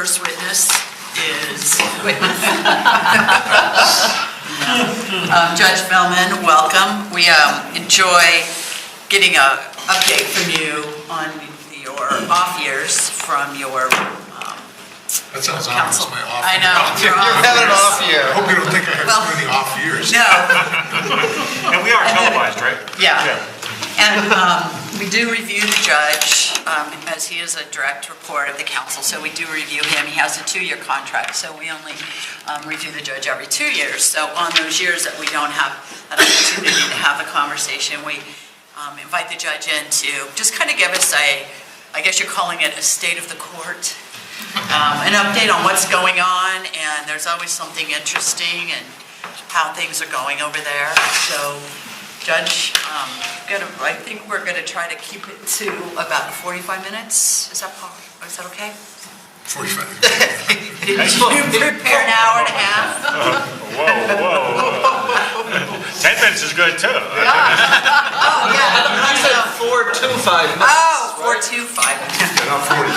first witness is Judge Feldman. Welcome. We enjoy getting an update from you on your off years from your that sounds counsel. Ominous, my off I know. You're having an off year. I hope you don't think I have too many off years. No. And we are televised, right? Yeah. And we do review the judge, as he is a direct report of the council, so we do review him. He has a 2-year contract, so we only review the judge every 2 years. So on those years that we don't have an opportunity to have a conversation, we invite the judge in to just kind of give us I guess you're calling it a state of the court, an update on what's going on, and there's always something interesting and how things are going over there. So, Judge, I think we're going to try to keep it to about 45 minutes. Is that okay? 45. Did you prepare an hour and a half? Whoa. 10 minutes is good, too. Oh, yeah. I said 425 minutes. Oh, 425. Not 40. So,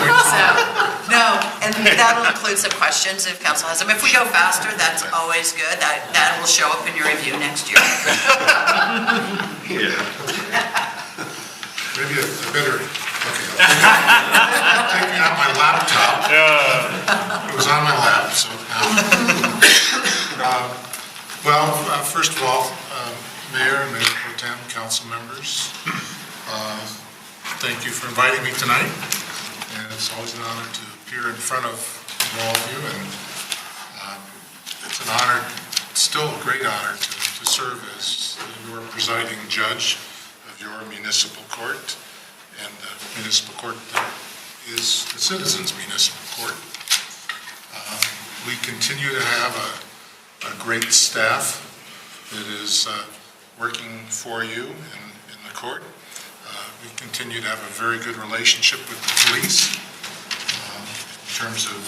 no, and that'll include some questions if council has them. If we go faster, that's always good. That will show up in your review next year. Maybe a better. Okay. I'm taking out my laptop. It was on my lap, so now. First of all, Mayor and Mayor Pro Tem, council members, thank you for inviting me tonight. And it's always an honor to appear in front of all of you. And it's an honor, still a great honor, to serve as your presiding judge of your municipal court. And the municipal court is the citizens' municipal court. We continue to have a great staff that is working for you in the court. We continue to have a very good relationship with the police in terms of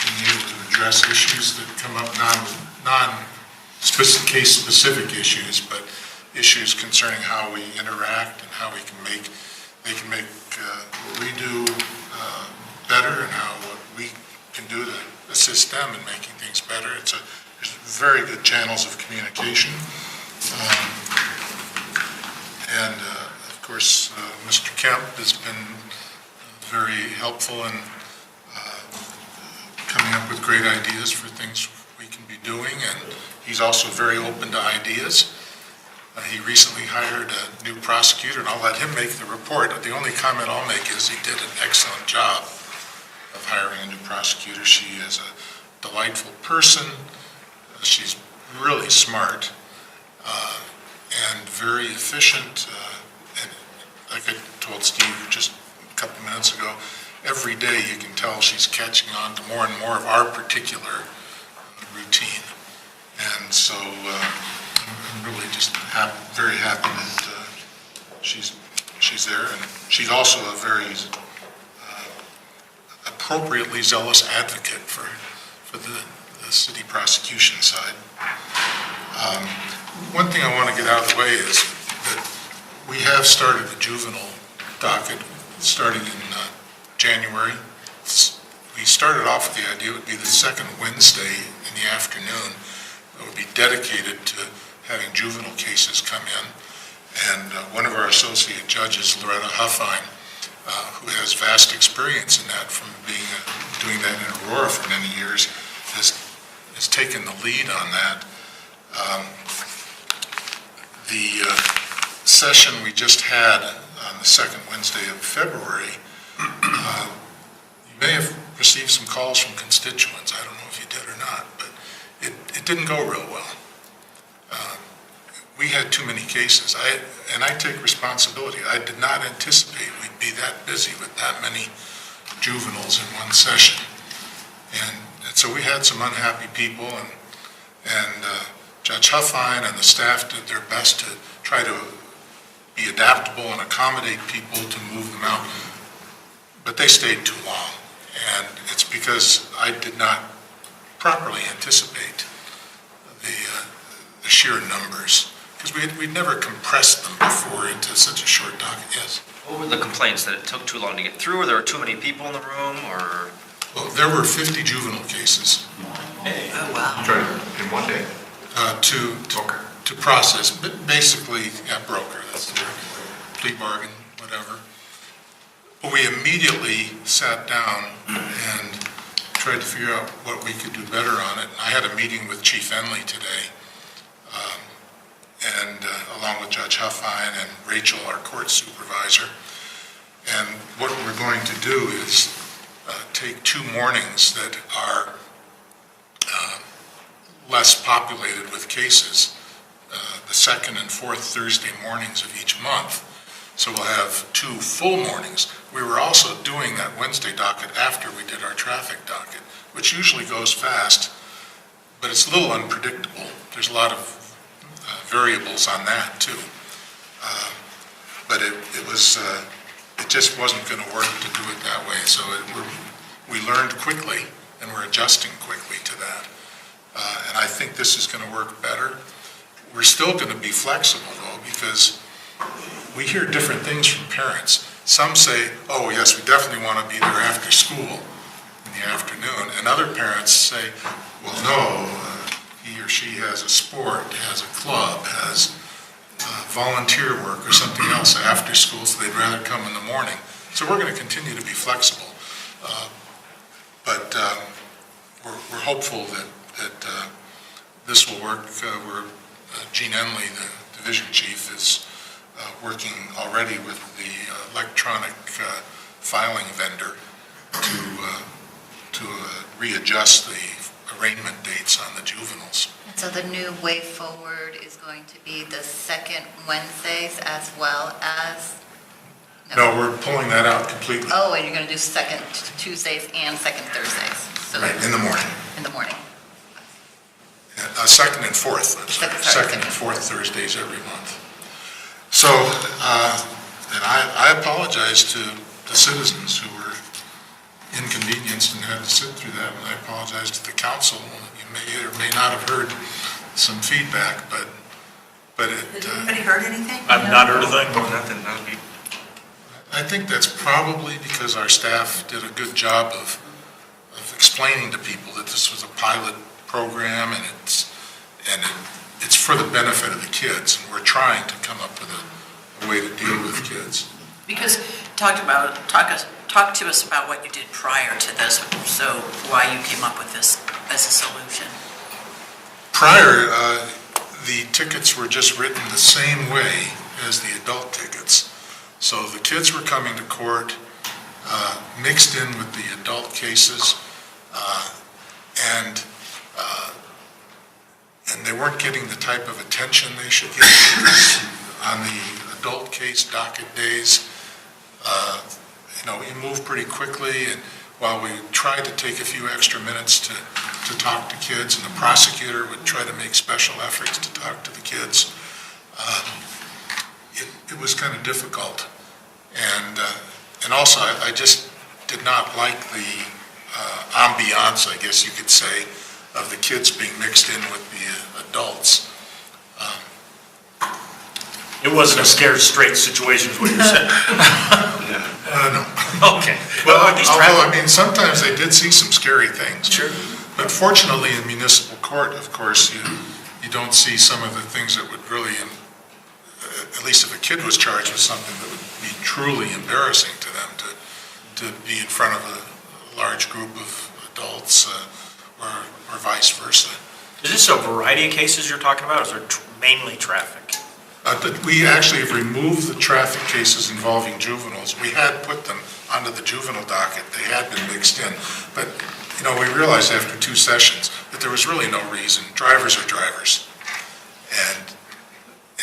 being able to address issues that come up, case-specific issues, but issues concerning how we interact and how we can make what we do better, and what we can do to assist them in making things better. There's very good channels of communication. And of course, Mr. Kemp has been very helpful in coming up with great ideas for things we can be doing, and he's also very open to ideas. He recently hired a new prosecutor, and I'll let him make the report. The only comment I'll make is he did an excellent job of hiring a new prosecutor. She is a delightful person. She's really smart and very efficient. And like I told Steve just a couple minutes ago, every day you can tell she's catching on to more and more of our particular routine. And so I'm really just very happy that she's there, and she's also a very appropriately zealous advocate for the city prosecution side. One thing I want to get out of the way is that we have started the juvenile docket starting in January. We started off with the idea it would be the second Wednesday in the afternoon. It would be dedicated to having juvenile cases come in. And one of our associate judges, Loretta Huffine, who has vast experience in that from doing that in Aurora for many years, has taken the lead on that. The session we just had on the second Wednesday of February, you may have received some calls from constituents. I don't know if you did or not, but it didn't go real well. We had too many cases, and I take responsibility. I did not anticipate we'd be that busy with that many juveniles in one session. And so we had some unhappy people, and Judge Huffine and the staff did their best to try to be adaptable and accommodate people to move them out, but they stayed too long. And it's because I did not properly anticipate the sheer numbers, because we'd never compressed them before into such a short docket. Yes? What were the complaints? That it took too long to get through, or there were too many people in the room, or? Well, there were 50 juvenile cases Oh, wow. Tried in one day? to process, but basically, yeah, broker, that's the word, plea bargain, whatever. But we immediately sat down and tried to figure out what we could do better on it. I had a meeting with Chief Enley today, and along with Judge Huffine and Rachel, our court supervisor. And what we're going to do is take 2 mornings that are less populated with cases, the second and fourth Thursday mornings of each month. So we'll have 2 full mornings. We were also doing that Wednesday docket after we did our traffic docket, which usually goes fast, but it's a little unpredictable. There's a lot of variables on that too. But it just wasn't going to work to do it that way. So we learned quickly, and we're adjusting quickly to that. And I think this is going to work better. We're still going to be flexible though, because we hear different things from parents. Some say, oh yes, we definitely want to be there after school in the afternoon. And other parents say, well no, he or she has a sport, has a club, has volunteer work or something else after school, so they'd rather come in the morning. So we're going to continue to be flexible. But we're hopeful that this will work. Gene Enley, the division chief, is working already with the electronic filing vendor to readjust the arraignment dates on the juveniles. And so the new way forward is going to be the second Wednesdays as well as? No, we're pulling that out completely. Oh, and you're going to do second Tuesdays and second Thursdays? So Right, in the morning. In the morning. Second and fourth, I'm sorry. Second and fourth Thursdays every month. So, and I apologize to the citizens who were inconvenienced and had to sit through that, and I apologize to the council. You may or may not have heard some feedback, but it. Did anybody heard anything? I've not heard a thing. No, nothing, that'll be. I think that's probably because our staff did a good job of explaining to people that this was a pilot program and it's for the benefit of the kids, and we're trying to come up with a way to deal with kids. Because talk to us about what you did prior to this, so why you came up with this as a solution. Prior, the tickets were just written the same way as the adult tickets. So the kids were coming to court mixed in with the adult cases, and they weren't getting the type of attention they should get, because on the adult case docket days, you move pretty quickly, and while we tried to take a few extra minutes to talk to kids, and the prosecutor would try to make special efforts to talk to the kids, it was kind of difficult. And also, I just did not like the ambiance, I guess you could say, of the kids being mixed in with the adults. It wasn't a scared straight situation is what you're saying. No. Okay. Well, are these Although, traffic? sometimes they did see some scary things. Sure. But fortunately, in municipal court, of course, you don't see some of the things that would really, at least if a kid was charged with something that would be truly embarrassing to them, to be in front of a large group of adults, or vice versa. Is this a variety of cases you're talking about, or is there mainly traffic? We actually have removed the traffic cases involving juveniles. We had put them onto the juvenile docket. They had been mixed in. But, we realized after 2 sessions that there was really no reason. Drivers are drivers.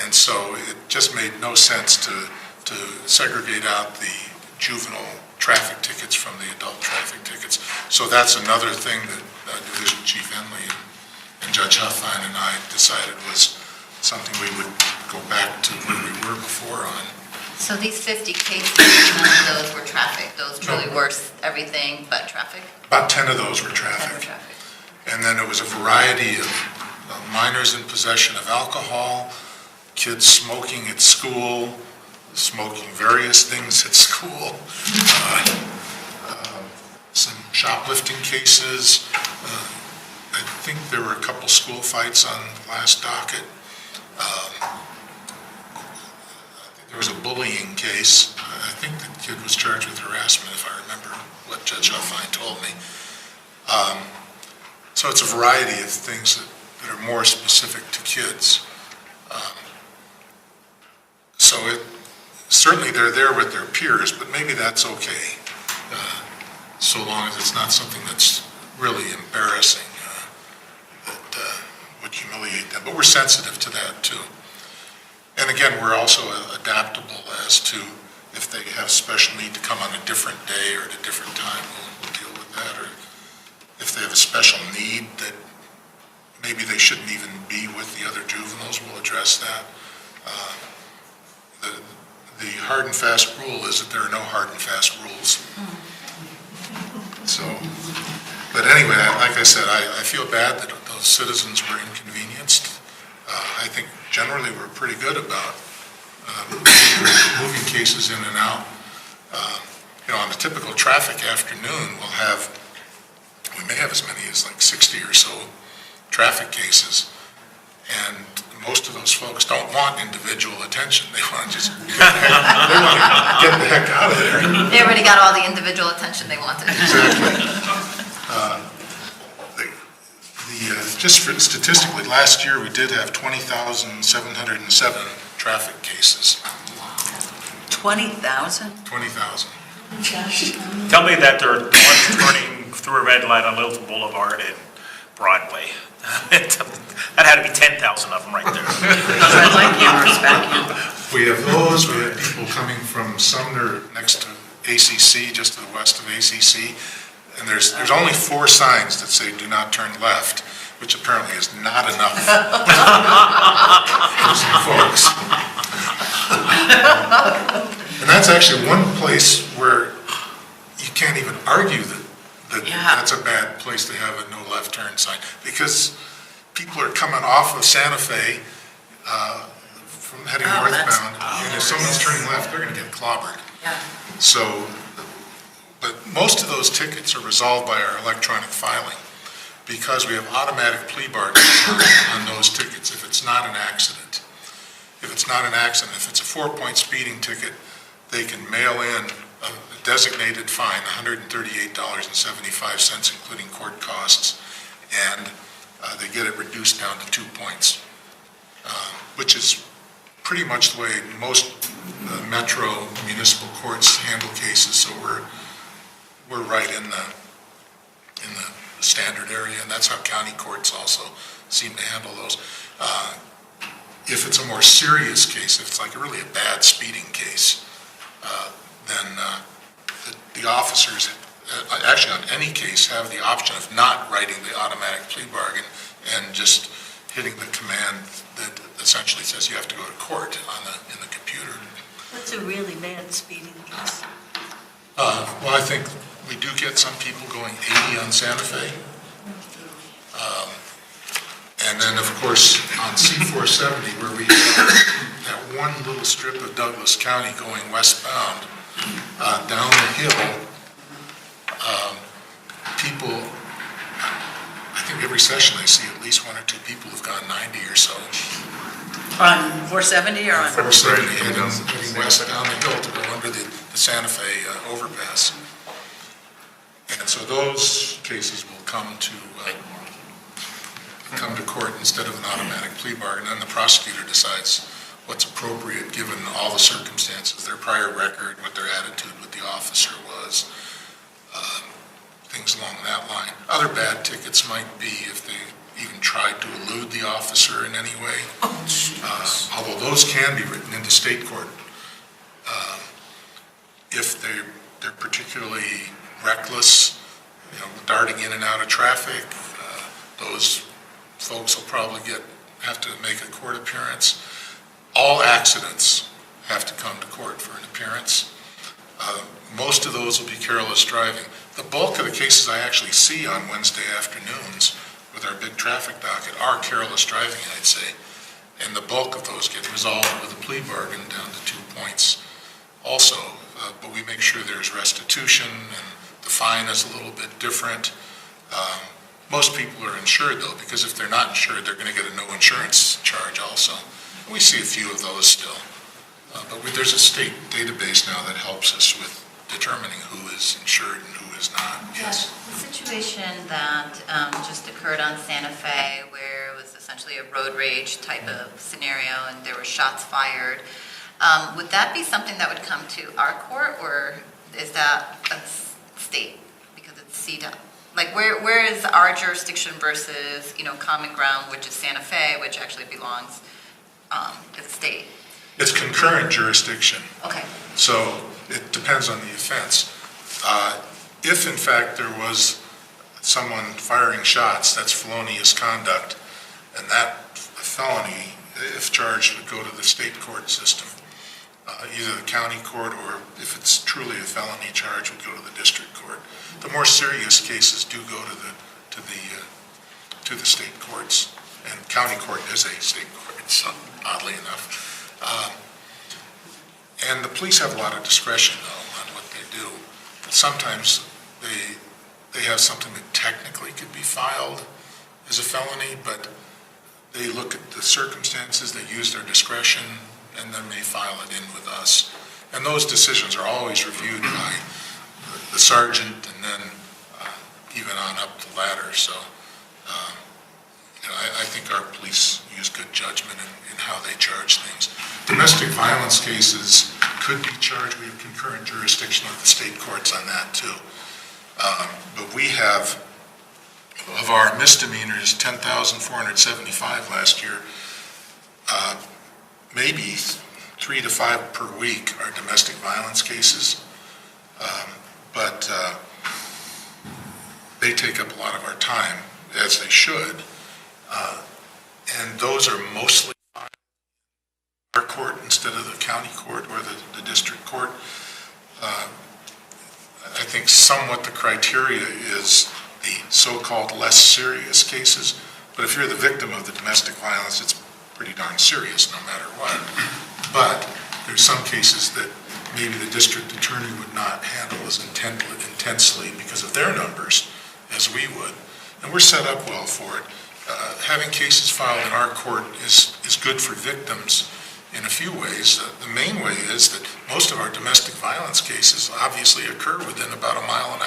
And so it just made no sense to segregate out the juvenile traffic tickets from the adult traffic tickets. So that's another thing that Division Chief Enley and Judge Huffine and I decided was something we would go back to where we were before on. So these 50 cases, none of those were traffic? Those truly were everything but traffic? About 10 of those were 10 were traffic. traffic. And then it was a variety of minors in possession of alcohol, kids smoking at school, smoking various things at school. some shoplifting cases. I think there were a couple school fights on the last docket. There was a bullying case. I think the kid was charged with harassment, if I remember what Judge Huffine told me. So it's a variety of things that are more specific to kids. So certainly they're there with their peers, but maybe that's okay, so long as it's not something that's really embarrassing, that would humiliate them. But we're sensitive to that too. And again, we're also adaptable as to if they have special need to come on a different day or at a different time, we'll deal with that. Or if they have a special need that maybe they shouldn't even be with the other juveniles, we'll address that. The hard and fast rule is that there are no hard and fast rules. So, but anyway, like I said, I feel bad that those citizens were inconvenienced. I think generally we're pretty good about moving cases in and out. On a typical traffic afternoon, we may have as many as like 60 or so traffic cases. And most of those folks don't want individual attention. They want to just get the heck out of there. They already got all the individual attention they wanted. Exactly. Just statistically, last year we did have 20,707 traffic cases. 20,000? 20,000. Tell me that there are ones turning through a red light on Littleton Boulevard and Broadway. That had to be 10,000 of them right there. Red light cameras back in. We have those. We have people coming from Sumner next to ACC, just to the west of ACC. And there's only 4 signs that say do not turn left, which apparently is not enough for some folks. And that's actually one place where you can't even argue that that's a bad place to have a no left turn sign, because people are coming off of Santa Fe from heading northbound, and if someone's turning left, they're going to get clobbered. Yeah. So, but most of those tickets are resolved by our electronic filing, because we have automatic plea bargains on those tickets if it's not an accident. If it's not an accident, if it's a 4-point speeding ticket, they can mail in a designated fine, $138.75, including court costs, and they get it reduced down to 2 points, which is pretty much the way most metro municipal courts handle cases. So we're right in the standard area, and that's how county courts also seem to handle those. If it's a more serious case, if it's like really a bad speeding case, then the officers, actually on any case, have the option of not writing the automatic plea bargain and just hitting the command that essentially says you have to go to court in the computer. That's a really bad speeding case. Well, I think we do get some people going 80 on Santa Fe. And then, of course, on C-470, where we have that one little strip of Douglas County going westbound, down the hill, people, I think every session I see at least 1 or 2 people have gone 90 or so. On 470 or on? 470, heading west down the hill to go under the Santa Fe overpass. And so those cases will come to court instead of an automatic plea bargain, and the prosecutor decides what's appropriate given all the circumstances, their prior record, what their attitude with the officer was, things along that line. Other bad tickets might be if they even tried to elude the officer in any way, although those can be written into state court. If they're particularly reckless, darting in and out of traffic, those folks will probably have to make a court appearance. All accidents have to come to court for an appearance. Most of those will be careless driving. The bulk of the cases I actually see on Wednesday afternoons with our big traffic docket are careless driving, I'd say. And the bulk of those get resolved with a plea bargain down to 2 points also. But we make sure there's restitution and the fine is a little bit different. Most people are insured though, because if they're not insured, they're going to get a no insurance charge also. And we see a few of those still. But there's a state database now that helps us with determining who is insured and who is not. Yes. The situation that just occurred on Santa Fe, where it was essentially a road rage type of scenario and there were shots fired, would that be something that would come to our court, or is that a state, because it's CDOT? Like, where is our jurisdiction versus, Common Ground, which is Santa Fe, which actually belongs to the state? It's concurrent jurisdiction. Okay. So it depends on the offense. If in fact there was someone firing shots, that's felonious conduct, and that felony, if charged, would go to the state court system. Either the county court, or if it's truly a felony charge, would go to the district court. The more serious cases do go to the state courts, and county court is a state court, so oddly enough. And the police have a lot of discretion, though, on what they do. Sometimes they have something that technically could be filed as a felony, but they look at the circumstances, they use their discretion, and then they file it in with us. And those decisions are always reviewed by the sergeant and then even on up the ladder. So I think our police use good judgment in how they charge things. Domestic violence cases could be charged. We have concurrent jurisdiction with the state courts on that too. But we have, of our misdemeanors, 10,475 last year, maybe 3 to 5 per week are domestic violence cases. But they take up a lot of our time, as they should. And those are mostly our court instead of the county court or the district court. I think somewhat the criteria is the so-called less serious cases. But if you're the victim of the domestic violence, it's pretty darn serious no matter what. But there's some cases that maybe the district attorney would not handle as intensely because of their numbers as we would. And we're set up well for it. Having cases filed in our court is good for victims in a few ways. The main way is that most of our domestic violence cases obviously occur within about 1.5 miles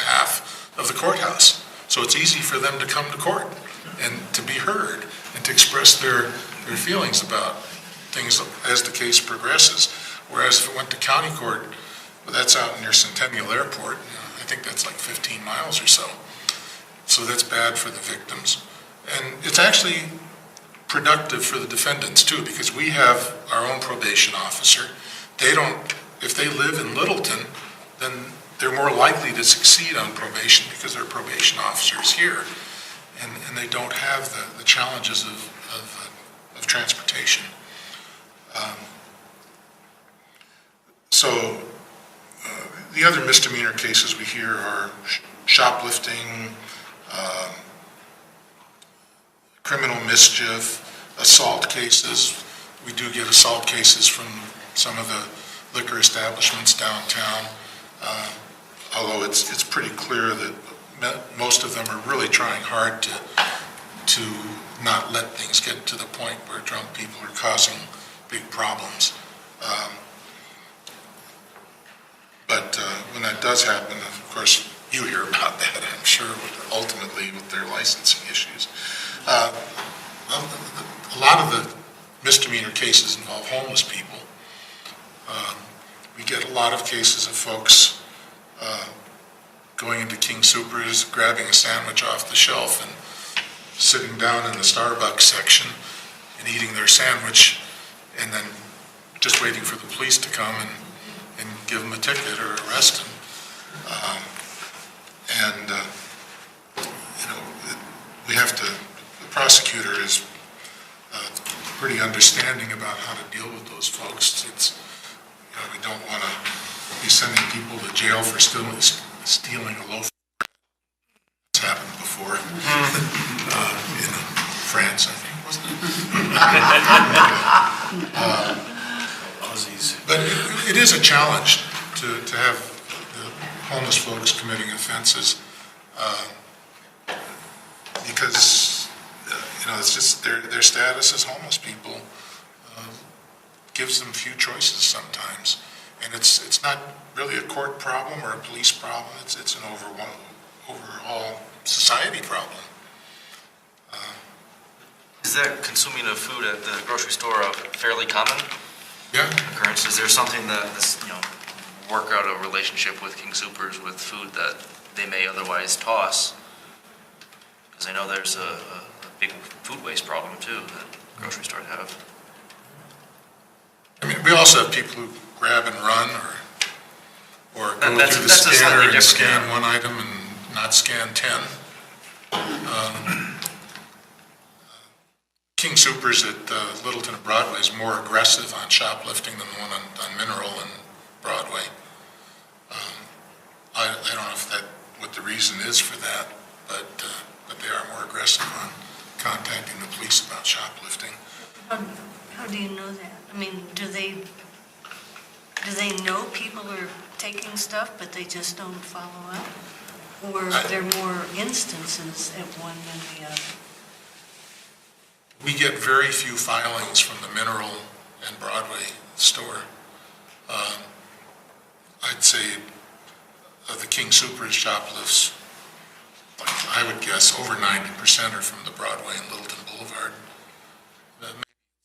of the courthouse. So it's easy for them to come to court and to be heard and to express their feelings about things as the case progresses. Whereas if it went to county court, well, that's out near Centennial Airport. I think that's like 15 miles or so. So that's bad for the victims. And it's actually productive for the defendants too, because we have our own probation officer. If they live in Littleton, then they're more likely to succeed on probation because their probation officer is here. And they don't have the challenges of transportation. So the other misdemeanor cases we hear are shoplifting, criminal mischief, assault cases. We do get assault cases from some of the liquor establishments downtown, although it's pretty clear that most of them are really trying hard to not let things get to the point where drunk people are causing big problems. But when that does happen, of course, you hear about that, I'm sure, ultimately with their licensing issues. A lot of the misdemeanor cases involve homeless people. We get a lot of cases of folks going into King Soopers, grabbing a sandwich off the shelf and sitting down in the Starbucks section and eating their sandwich and then just waiting for the police to come and give them a ticket or arrest them. The prosecutor is pretty understanding about how to deal with those folks. We don't want to be sending people to jail for stealing a loaf. It's happened before in France, I think, wasn't it? Aussies. But it is a challenge to have homeless folks committing offenses, because, it's just their status as homeless people gives them few choices sometimes. And it's not really a court problem or a police problem, it's an overall society problem. Is that consuming of food at the grocery store a fairly common Yeah, occurrence? Is there something that work out a relationship with King Soopers with food that they may otherwise toss? Because I know there's a big food waste problem too that grocery stores have. I mean, we also have people who grab and run or go That's- through the that's a scanner slightly and different, scan yeah. one item and not scan 10. King Soopers at Littleton and Broadway is more aggressive on shoplifting than the one on Mineral and Broadway. I don't know what the reason is for that, but they are more aggressive on contacting the police about shoplifting. How do you know that? I mean, do they know people are taking stuff, but they just don't follow up? Or are there more instances at one than the other? We get very few filings from the Mineral and Broadway store. I'd say of the King Soopers shoplifts, I would guess over 90% are from the Broadway and Littleton Boulevard.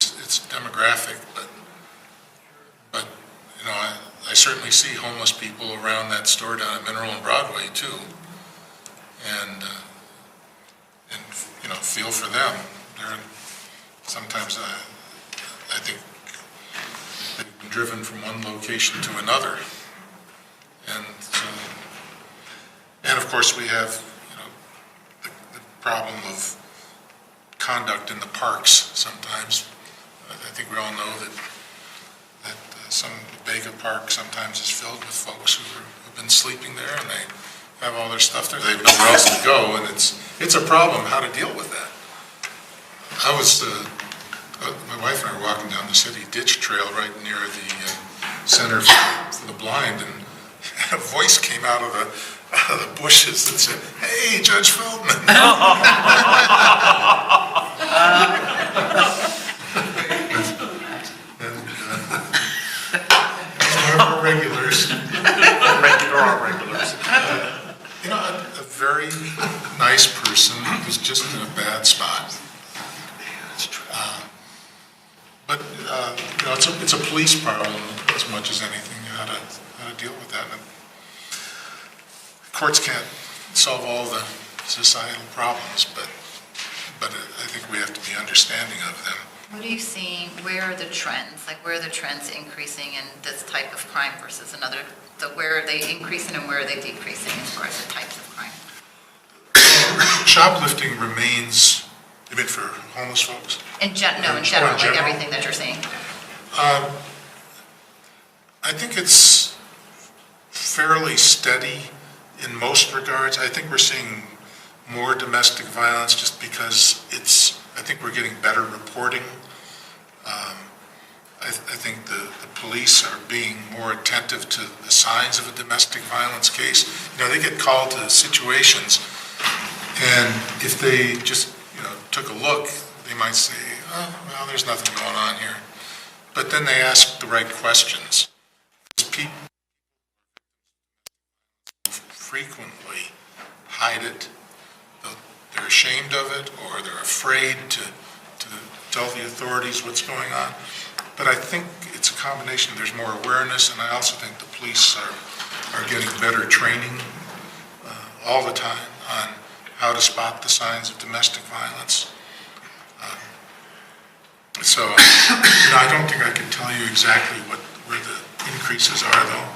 It's demographic, but I certainly see homeless people around that store down at Mineral and Broadway too, and feel for them. Sometimes I think they've been driven from one location to another, and of course we have the problem of conduct in the parks sometimes. I think we all know that some Vega Park sometimes is filled with folks who've been sleeping there, and they have all their stuff there. They have nowhere else to go, and it's a problem how to deal with that. My wife and I were walking down the city ditch trail right near the Center for the Blind, and a voice came out of the bushes that said, "Hey, Judge Feldman." Our regulars. Regulars. A very nice person who's just in a bad spot. But it's a police problem as much as anything. How to deal with that. And courts can't solve all the societal problems, but I think we have to be understanding of them. What are you seeing, where are the trends? Like, where are the trends increasing in this type of crime versus another? So where are they increasing and where are they decreasing as far as the types of crime? Shoplifting remains, you mean for homeless folks? In general, like everything that you're seeing. I think it's fairly steady in most regards. I think we're seeing more domestic violence just because I think we're getting better reporting. I think the police are being more attentive to the signs of a domestic violence case. They get called to situations, and if they just, took a look, they might say, "Oh, well, there's nothing going on here." But then they ask the right questions. People frequently hide it. They're ashamed of it, or they're afraid to tell the authorities what's going on. But I think it's a combination. There's more awareness, and I also think the police are getting better training all the time on how to spot the signs of domestic violence. So, I don't think I can tell you exactly where the increases are, though.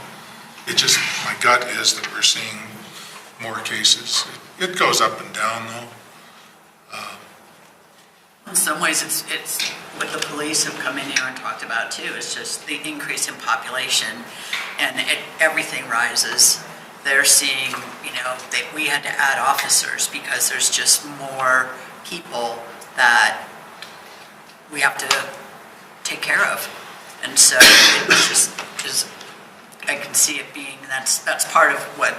My gut is that we're seeing more cases. It goes up and down, though. In some ways, it's what the police have come in here and talked about too. It's just the increase in population, and everything rises. They're seeing, that we had to add officers because there's just more people that we have to take care of, and so it just is I can see it being, that's part of what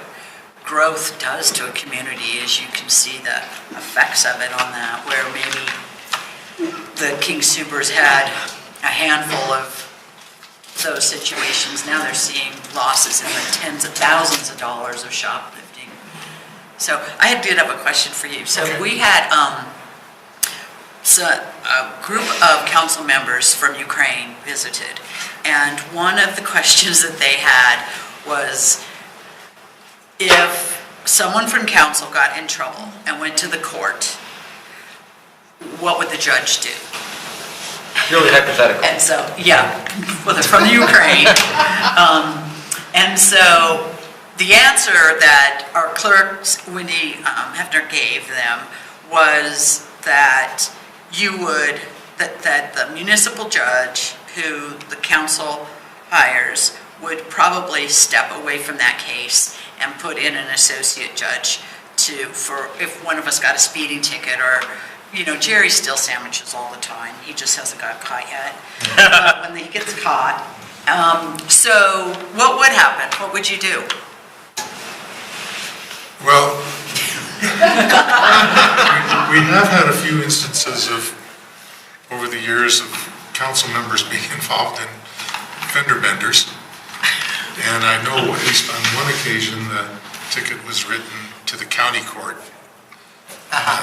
growth does to a community, is you can see the effects of it on that, where maybe the King Soopers had a handful of those situations. Now they're seeing losses in the tens of thousands of dollars of shoplifting. So I did have a question for you. So we had a group of council members from Ukraine visited, and one of the questions that they had was, if someone from council got in trouble and went to the court, what would the judge do? Purely hypothetical. And so, yeah, well, they're from the Ukraine. And so the answer that our clerk, Wendy Hefner, gave them was that that the municipal judge who the council hires would probably step away from that case and put in an associate judge for if one of us got a speeding ticket, or, Jerry steals sandwiches all the time. He just hasn't got caught yet. When he gets caught. So what would happen? What would you do? Well, we have had a few instances over the years of council members being involved in fender benders. And I know at least on one occasion the ticket was written to the county court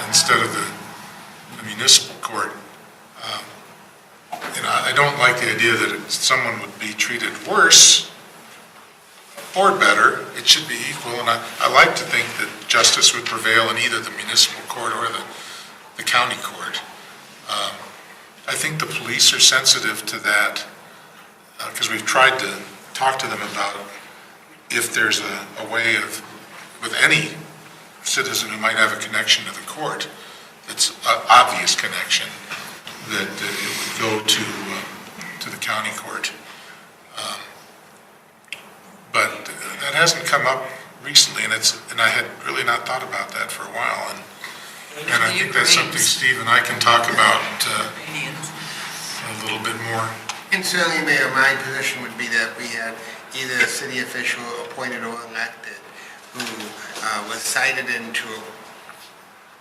instead of the municipal court. I don't like the idea that someone would be treated worse or better. It should be equal, and I like to think that justice would prevail in either the municipal court or the county court. I think the police are sensitive to that because we've tried to talk to them about if there's a way of, with any citizen who might have a connection to the court, that's an obvious connection, that it would go to the county court. But that hasn't come up recently, and I had really not thought about that for a while, and I think that's something Steve and I can talk about a little bit more. And certainly, Mayor, my position would be that we had either a city official appointed or elected who was cited into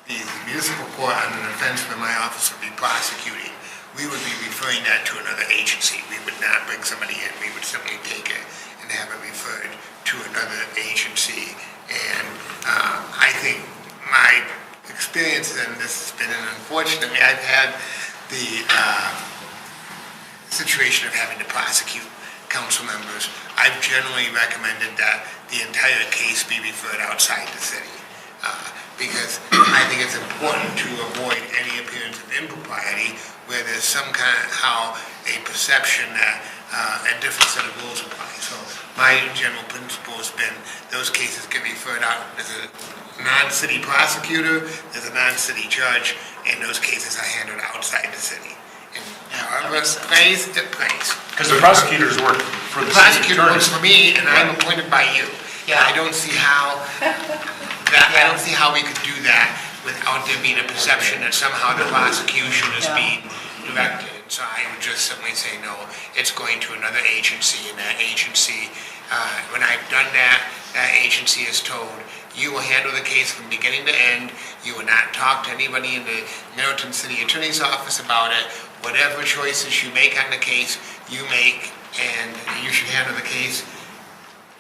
the municipal court on an offense where my office would be prosecuting. We would be referring that to another agency. We would not bring somebody in. We would simply take it and have it referred to another agency. And I think my experience, and this has been unfortunately, I've had the situation of having to prosecute council members. I've generally recommended that the entire case be referred outside the city because I think it's important to avoid any appearance of impropriety where there's some how a perception that a different set of rules apply. So my general principle has been those cases get referred out. There's a non-city prosecutor, there's a non-city judge, and those cases are handled outside the city. And however it plays, it plays. Because the prosecutors work for the The city prosecutor attorney. works for me, and I'm appointed by you. Yeah. I don't see how we could do that without there being a perception that somehow the prosecution is being directed. So I would just simply say, no, it's going to another agency, and that agency, when I've done that, that agency is told, you will handle the case from beginning to end. You will not talk to anybody in the Middleton City Attorney's Office about it. Whatever choices you make on the case, you make, and you should handle the case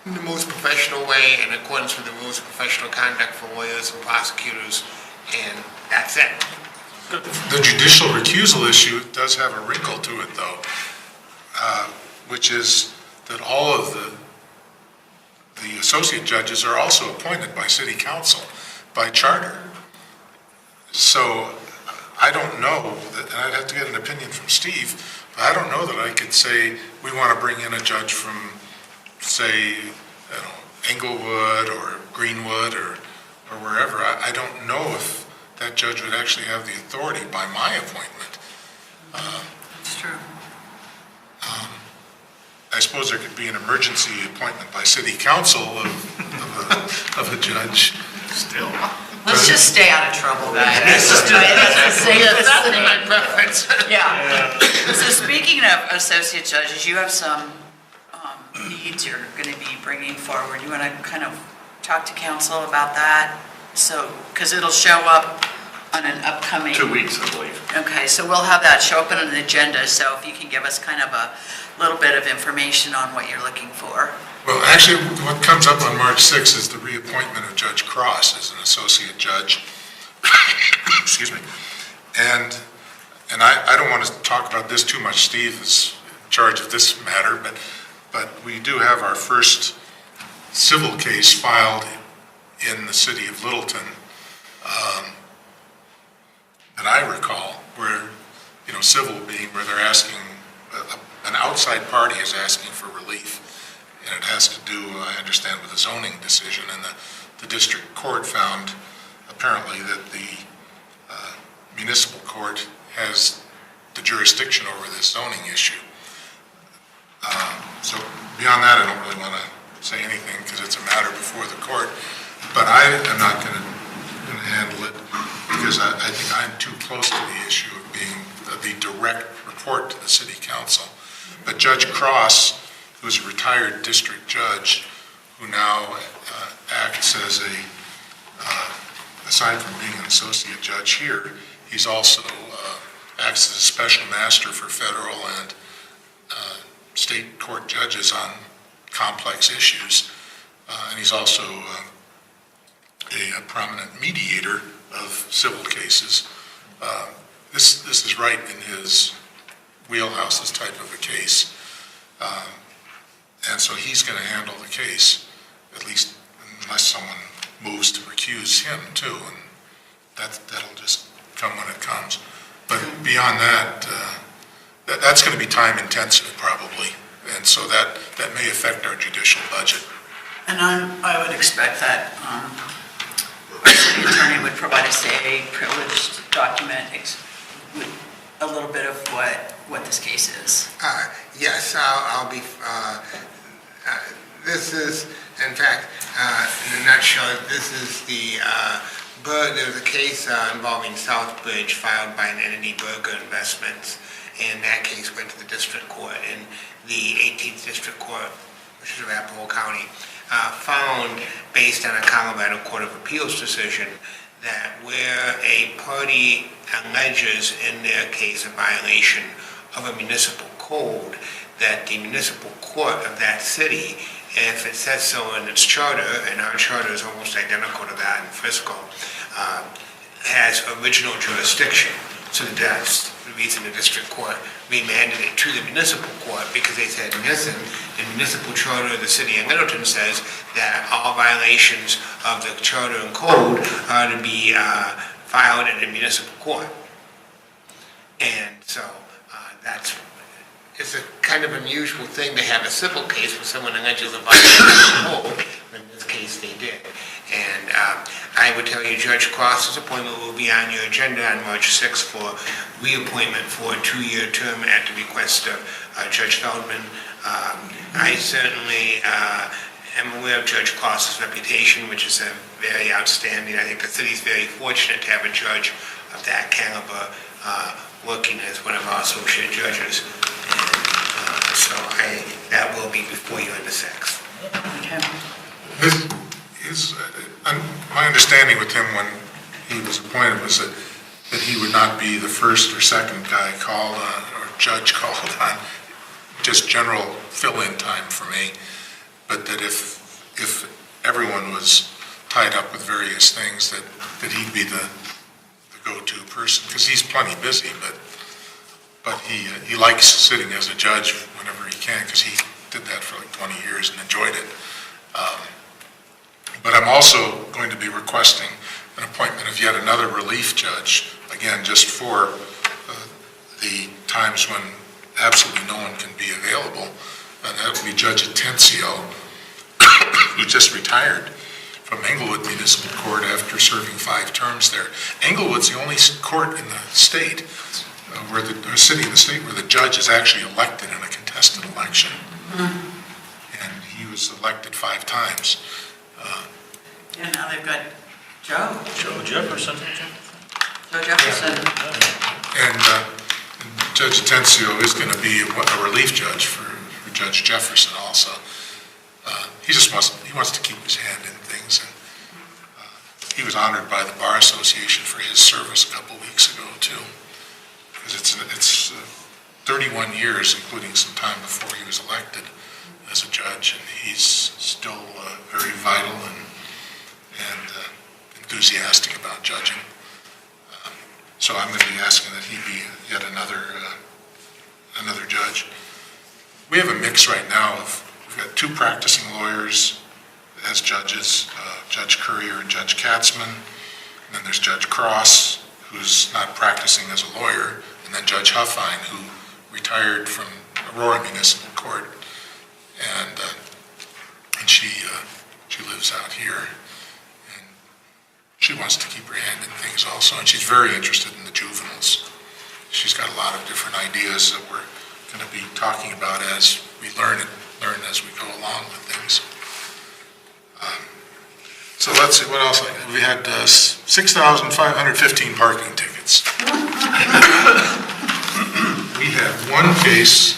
in the most professional way in accordance with the rules of professional conduct for lawyers and prosecutors, and that's it. The judicial recusal issue does have a wrinkle to it, though, which is that all of the associate judges are also appointed by city council by charter. So I don't know, and I'd have to get an opinion from Steve, but I don't know that I could say we want to bring in a judge from, say, Englewood or Greenwood or wherever. I don't know if that judge would actually have the authority by my appointment. It's true. I suppose there could be an emergency appointment by city council of a judge. Still. Let's just stay out of trouble, guys. Let's just do it. That's the safest thing. My preference. Yeah. So speaking of associate judges, you have some needs you're going to be bringing forward. You want to kind of talk to council about that? So, because it'll show up on an upcoming... 2 weeks, I believe. Okay, so we'll have that show up on an agenda, so if you can give us kind of a little bit of information on what you're looking for. Well, actually, what comes up on March 6th is the reappointment of Judge Cross as an associate judge. Excuse me. And I don't want to talk about this too much. Steve is in charge of this matter, but we do have our first civil case filed in the city of Littleton, that I recall, where, civil being where they're asking, an outside party is asking for relief. And it has to do, I understand, with a zoning decision. And the district court found, apparently, that the municipal court has the jurisdiction over this zoning issue. So beyond that, I don't really want to say anything because it's a matter before the court. But I am not going to handle it because I think I'm too close to the issue of being the direct report to the city council. But Judge Cross, who's a retired district judge, who now acts as aside from being an associate judge here, he's also acts as a special master for federal and state court judges on complex issues. And he's also a prominent mediator of civil cases. This is right in his wheelhouse, this type of a case. And so he's going to handle the case, at least unless someone moves to recuse him too, and that'll just come when it comes. But beyond that, that's going to be time intensive probably, and so that may affect our judicial budget. And I would expect that our city attorney would provide us a privileged document with a little bit of what this case is. Yes, I'll be, this is, in fact, in a nutshell, this is there was a case involving Southbridge filed by an entity, Berger Investments, and that case went to the district court, and the 18th District Court, which is Arapahoe County, found, based on a Colorado Court of Appeals decision, that where a party alleges in their case a violation of a municipal code, that the municipal court of that city, if it says so in its charter, and our charter is almost identical to that in Frisco, has original jurisdiction. So that's the reason the district court remanded it to the municipal court, because they said, listen, the municipal charter of the city of Littleton says that all violations of the charter and code are to be filed in the municipal court. And so it's a kind of unusual thing to have a civil case where someone alleges a violation of the code. In this case, they did. And I would tell you, Judge Cross's appointment will be on your agenda on March 6th for reappointment for a 2-year term at the request of Judge Feldman. I certainly am aware of Judge Cross's reputation, which is very outstanding. I think the city's very fortunate to have a judge of that caliber working as one of our associate judges. And so that will be before you on the 6th. Okay. My understanding with him when he was appointed was that he would not be the first or second guy called on, or judge called on, just general fill-in time for me, but that if everyone was tied up with various things, that he'd be the go-to person, because he's plenty busy, but he likes sitting as a judge whenever he can, because he did that for like 20 years and enjoyed it. But I'm also going to be requesting an appointment of yet another relief judge, again, just for the times when absolutely no one can be available. And that would be Judge Atencio, who just retired from Englewood Municipal Court after serving 5 terms there. Englewood's the only court in the state, or city in the state, where the judge is actually elected in a contested election. Mm-hmm. And he was elected 5 times. And now they've got Joe Jefferson. Joe Jefferson. And Judge Atencio is going to be a relief judge for Judge Jefferson also. he wants to keep his hand in things. And he was honored by the Bar Association for his service a couple weeks ago, too. Because it's 31 years, including some time before he was elected as a judge, and he's still very vital and enthusiastic about judging. So I'm going to be asking that he be yet another judge. We have a mix right now of, we've got 2 practicing lawyers as judges, Judge Courier and Judge Katzman, and then there's Judge Cross, who's not practicing as a lawyer, and then Judge Huffine, who retired from Aurora Municipal Court, and she lives out here. She wants to keep her hand in things also, and she's very interested in the juveniles. She's got a lot of different ideas that we're going to be talking about as we learn as we go along with things. So let's see, what else? We had 6,515 parking tickets. We had one case,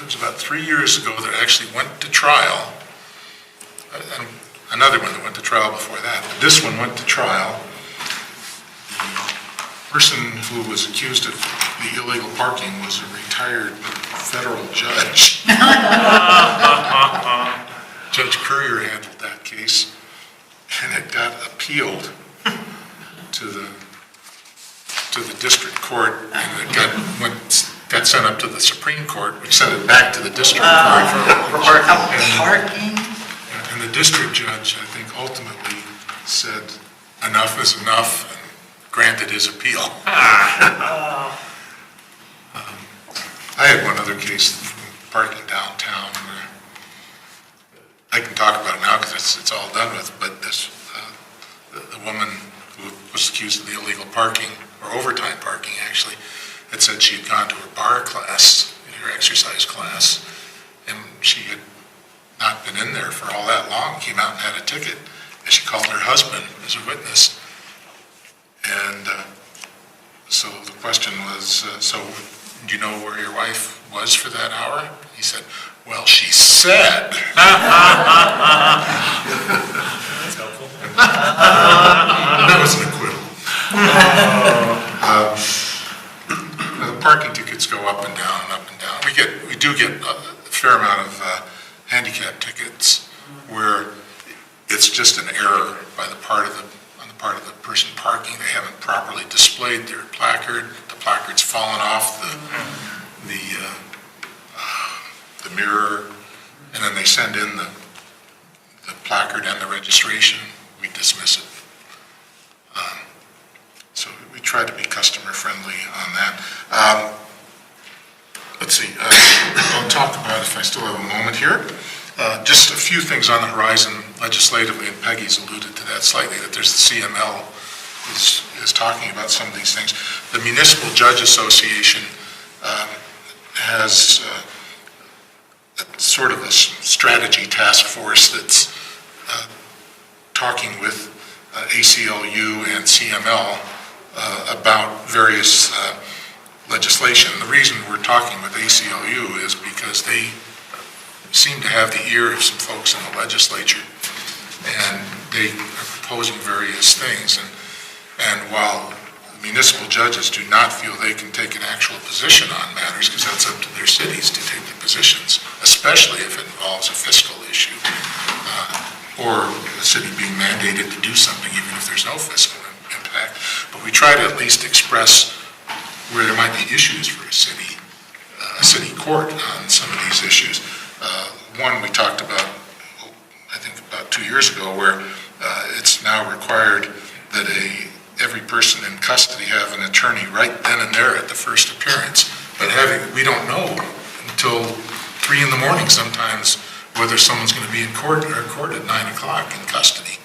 it was about 3 years ago, that actually went to trial. And another one that went to trial before that. But this one went to trial. The person who was accused of the illegal parking was a retired federal judge. Judge Courier handled that case, and it got appealed to the district court, and it got sent up to the Supreme Court, which sent it back to the district court For parking? And the district judge, I think, ultimately said enough is enough and granted his appeal. I had one other case, parking downtown, where I can talk about it now because it's all done with, but this, the woman who was accused of the illegal parking, or overtime parking actually, had said she had gone to her bar class, her exercise class, and she had not been in there for all that long, came out and had a ticket, and she called her husband as a witness. And so the question was, so do you know where your wife was for that hour? He said, well, she said. That's helpful. That was an acquittal. The parking tickets go up and down and up and down. We do get a fair amount of handicap tickets where it's just an error on the part of the person parking. They haven't properly displayed their placard. The placard's fallen off the mirror, and then they send in the placard and the registration. We dismiss it. So we try to be customer friendly on that. Let's see, I'll talk about, if I still have a moment here, just a few things on the horizon legislatively, and Peggy's alluded to that slightly, that there's the CML is talking about some of these things. The Municipal Judge Association has sort of a strategy task force that's talking with ACLU and CML about various legislation. The reason we're talking with ACLU is because they seem to have the ear of some folks in the legislature, and they are proposing various things. And while municipal judges do not feel they can take an actual position on matters, because that's up to their cities to take the positions, especially if it involves a fiscal issue, or the city being mandated to do something even if there's no fiscal impact. But we try to at least express where there might be issues for a city court on some of these issues. One we talked about, I think about 2 years ago, where it's now required that every person in custody have an attorney right then and there at the first appearance. But we don't know until 3 in the morning sometimes whether someone's going to be in court at 9 o'clock in custody.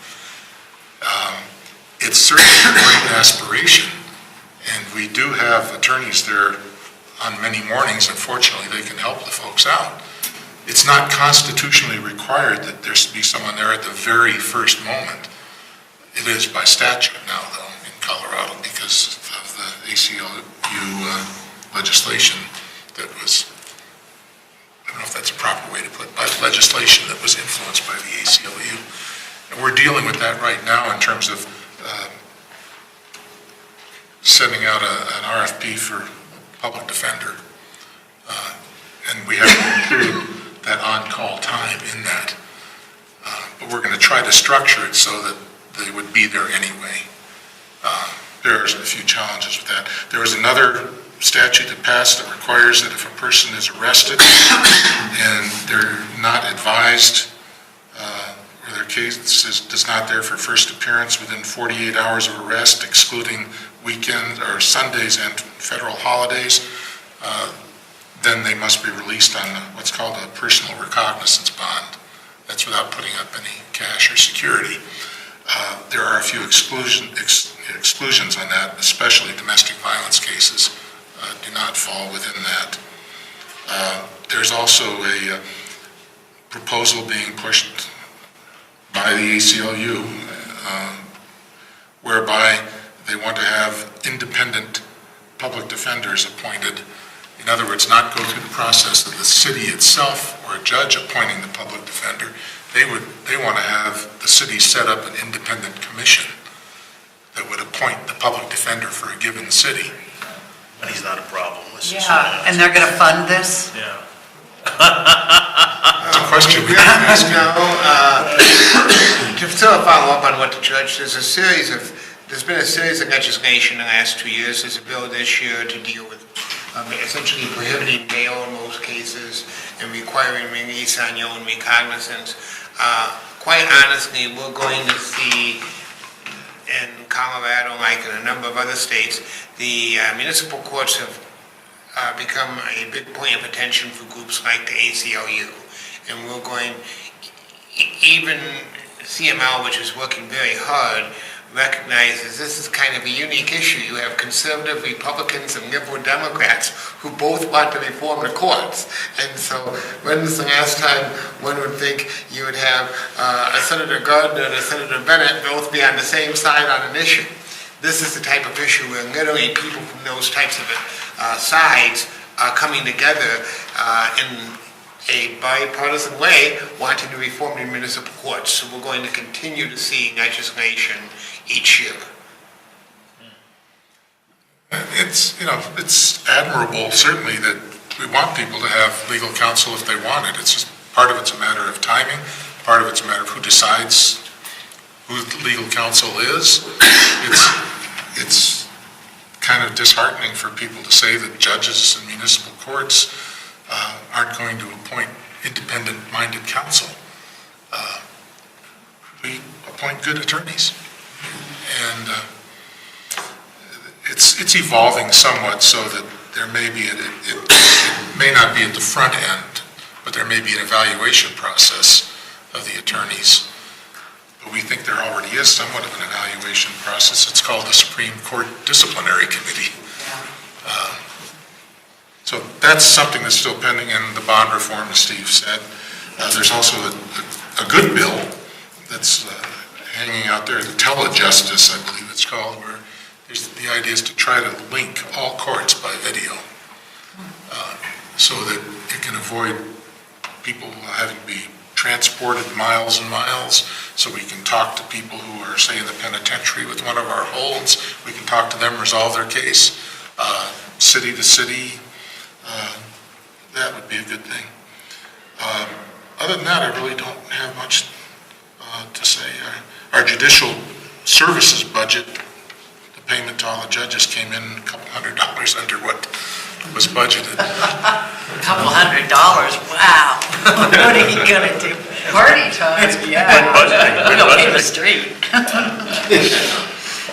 It's certainly a great aspiration, and we do have attorneys there on many mornings. Unfortunately, they can help the folks out. It's not constitutionally required that there be someone there at the very first moment. It is by statute now, though, in Colorado, because of the ACLU legislation that was, I don't know if that's a proper way to put it, by legislation that was influenced by the ACLU. And we're dealing with that right now in terms of sending out an RFP for public defender. And we have to include that on-call time in that. But we're going to try to structure it so that they would be there anyway. There's a few challenges with that. There was another statute that passed that requires that if a person is arrested and they're not advised, or their case is not there for first appearance within 48 hours of arrest, excluding weekends or Sundays and federal holidays, then they must be released on what's called a personal recognizance bond. That's without putting up any cash or security. There are a few exclusions on that, especially domestic violence cases do not fall within that. There's also a proposal being pushed by the ACLU whereby they want to have independent public defenders appointed. In other words, not go through the process of the city itself or a judge appointing the public defender. They want to have the city set up an independent commission that would appoint the public defender for a given city. Money's not a problem. Let's just- Yeah, and they're going to fund this? Yeah. It's a question we have to ask. To still follow up on what the judge, there's been a series of legislation in the last 2 years. There's a bill this year to deal with essentially prohibiting bail in most cases and requiring release on your own recognizance. Quite honestly, we're going to see in Colorado, like in a number of other states, the municipal courts have become a big point of attention for groups like the ACLU. And we're going, even CML, which is working very hard, recognizes this is kind of a unique issue. You have conservative Republicans and liberal Democrats who both want to reform the courts. And so when's the last time one would think you would have a Senator Gardner and a Senator Bennett both be on the same side on an issue? This is the type of issue where literally people from those types of sides are coming together in a bipartisan way wanting to reform the municipal courts. So we're going to continue to see legislation each year. It's admirable, certainly, that we want people to have legal counsel if they want it. It's just part of it's a matter of timing, part of it's a matter of who decides who the legal counsel is. It's kind of disheartening for people to say that judges in municipal courts aren't going to appoint independent-minded counsel. We appoint good attorneys. And it's evolving somewhat so that there may be, it may not be at the front end, but there may be an evaluation process of the attorneys. But we think there already is somewhat of an evaluation process. It's called the Supreme Court Disciplinary Committee. So that's something that's still pending in the bond reform, as Steve said. There's also a good bill that's hanging out there, the Telejustice, I believe it's called, where the idea is to try to link all courts by video so that it can avoid people having to be transported miles and miles, so we can talk to people who are, say, in the penitentiary with one of our holds. We can talk to them, resolve their case, city to city. That would be a good thing. Other than that, I really don't have much to say. Our judicial services budget, the payment to all the judges came in a couple $100 under what was budgeted. $200, wow. What are you gonna do? Party time, yeah. We're gonna pay the street.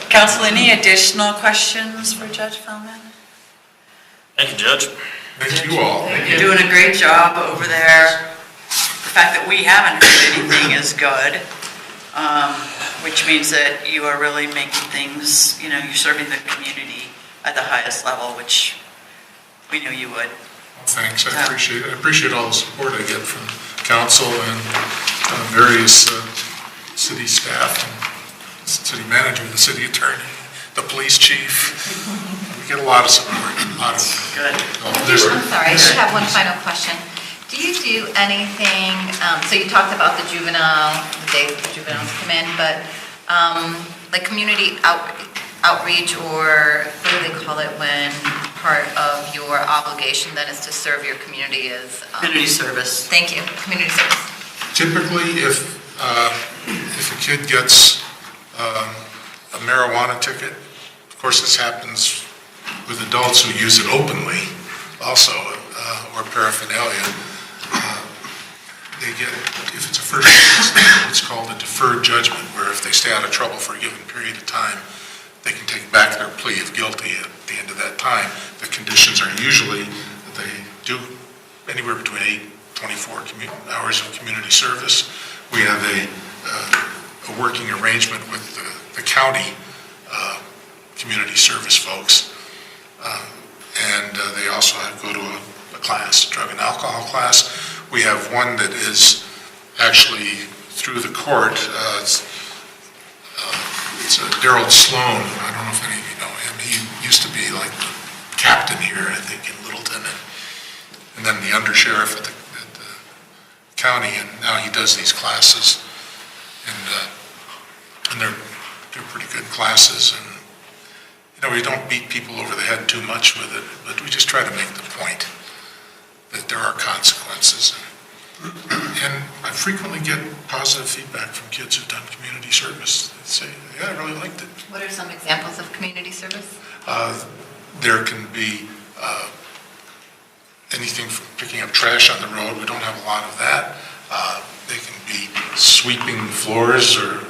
Council, any additional questions for Judge Feldman? Thank you, Judge. Thank you all. You're doing a great job over there. The fact that we haven't heard anything is good, which means that you are really making things, you're serving the community at the highest level, which we knew you would. Thanks, I appreciate it. I appreciate all the support I get from council and various city staff, and city manager, the city attorney, the police chief. We get a lot of support, a lot of. Good. I'm sorry, I just have one final question. Do you do anything, so you talked about the juvenile, the day the juveniles come in, but like community outreach, or what do they call it when part of your obligation then is to serve your community is? Community service. Thank you, community service. Typically, if a kid gets a marijuana ticket, of course this happens with adults who use it openly also, or paraphernalia, they get, if it's a first offense, it's called a deferred judgment, where if they stay out of trouble for a given period of time, they can take back their plea of guilty at the end of that time. The conditions are usually that they do anywhere between 8 and 24 hours of community service. We have a working arrangement with the county community service folks. And they also go to a class, drug and alcohol class. We have one that is actually through the court. It's Daryl Sloan. I don't know if any of you know him. He used to be like the captain here, I think, in Littleton, and then the undersheriff at the county, and now he does these classes. And they're pretty good classes, and we don't beat people over the head too much with it, but we just try to make the point that there are consequences. And I frequently get positive feedback from kids who've done community service. They say, yeah, I really liked it. What are some examples of community service? There can be anything from picking up trash on the road. We don't have a lot of that. They can be sweeping floors or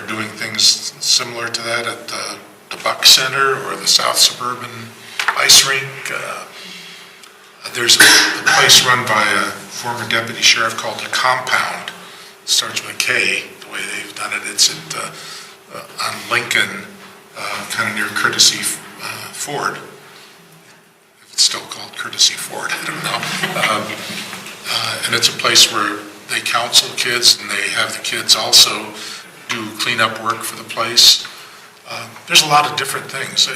doing things similar to that at the Buck Center or the South Suburban Ice Rink. There's a place run by a former deputy sheriff called The Compound. It starts with a K, the way they've done it. It's on Lincoln, kind of near Courtesy Ford. If it's still called Courtesy Ford, I don't know. And it's a place where they counsel kids, and they have the kids also do cleanup work for the place. There's a lot of different things.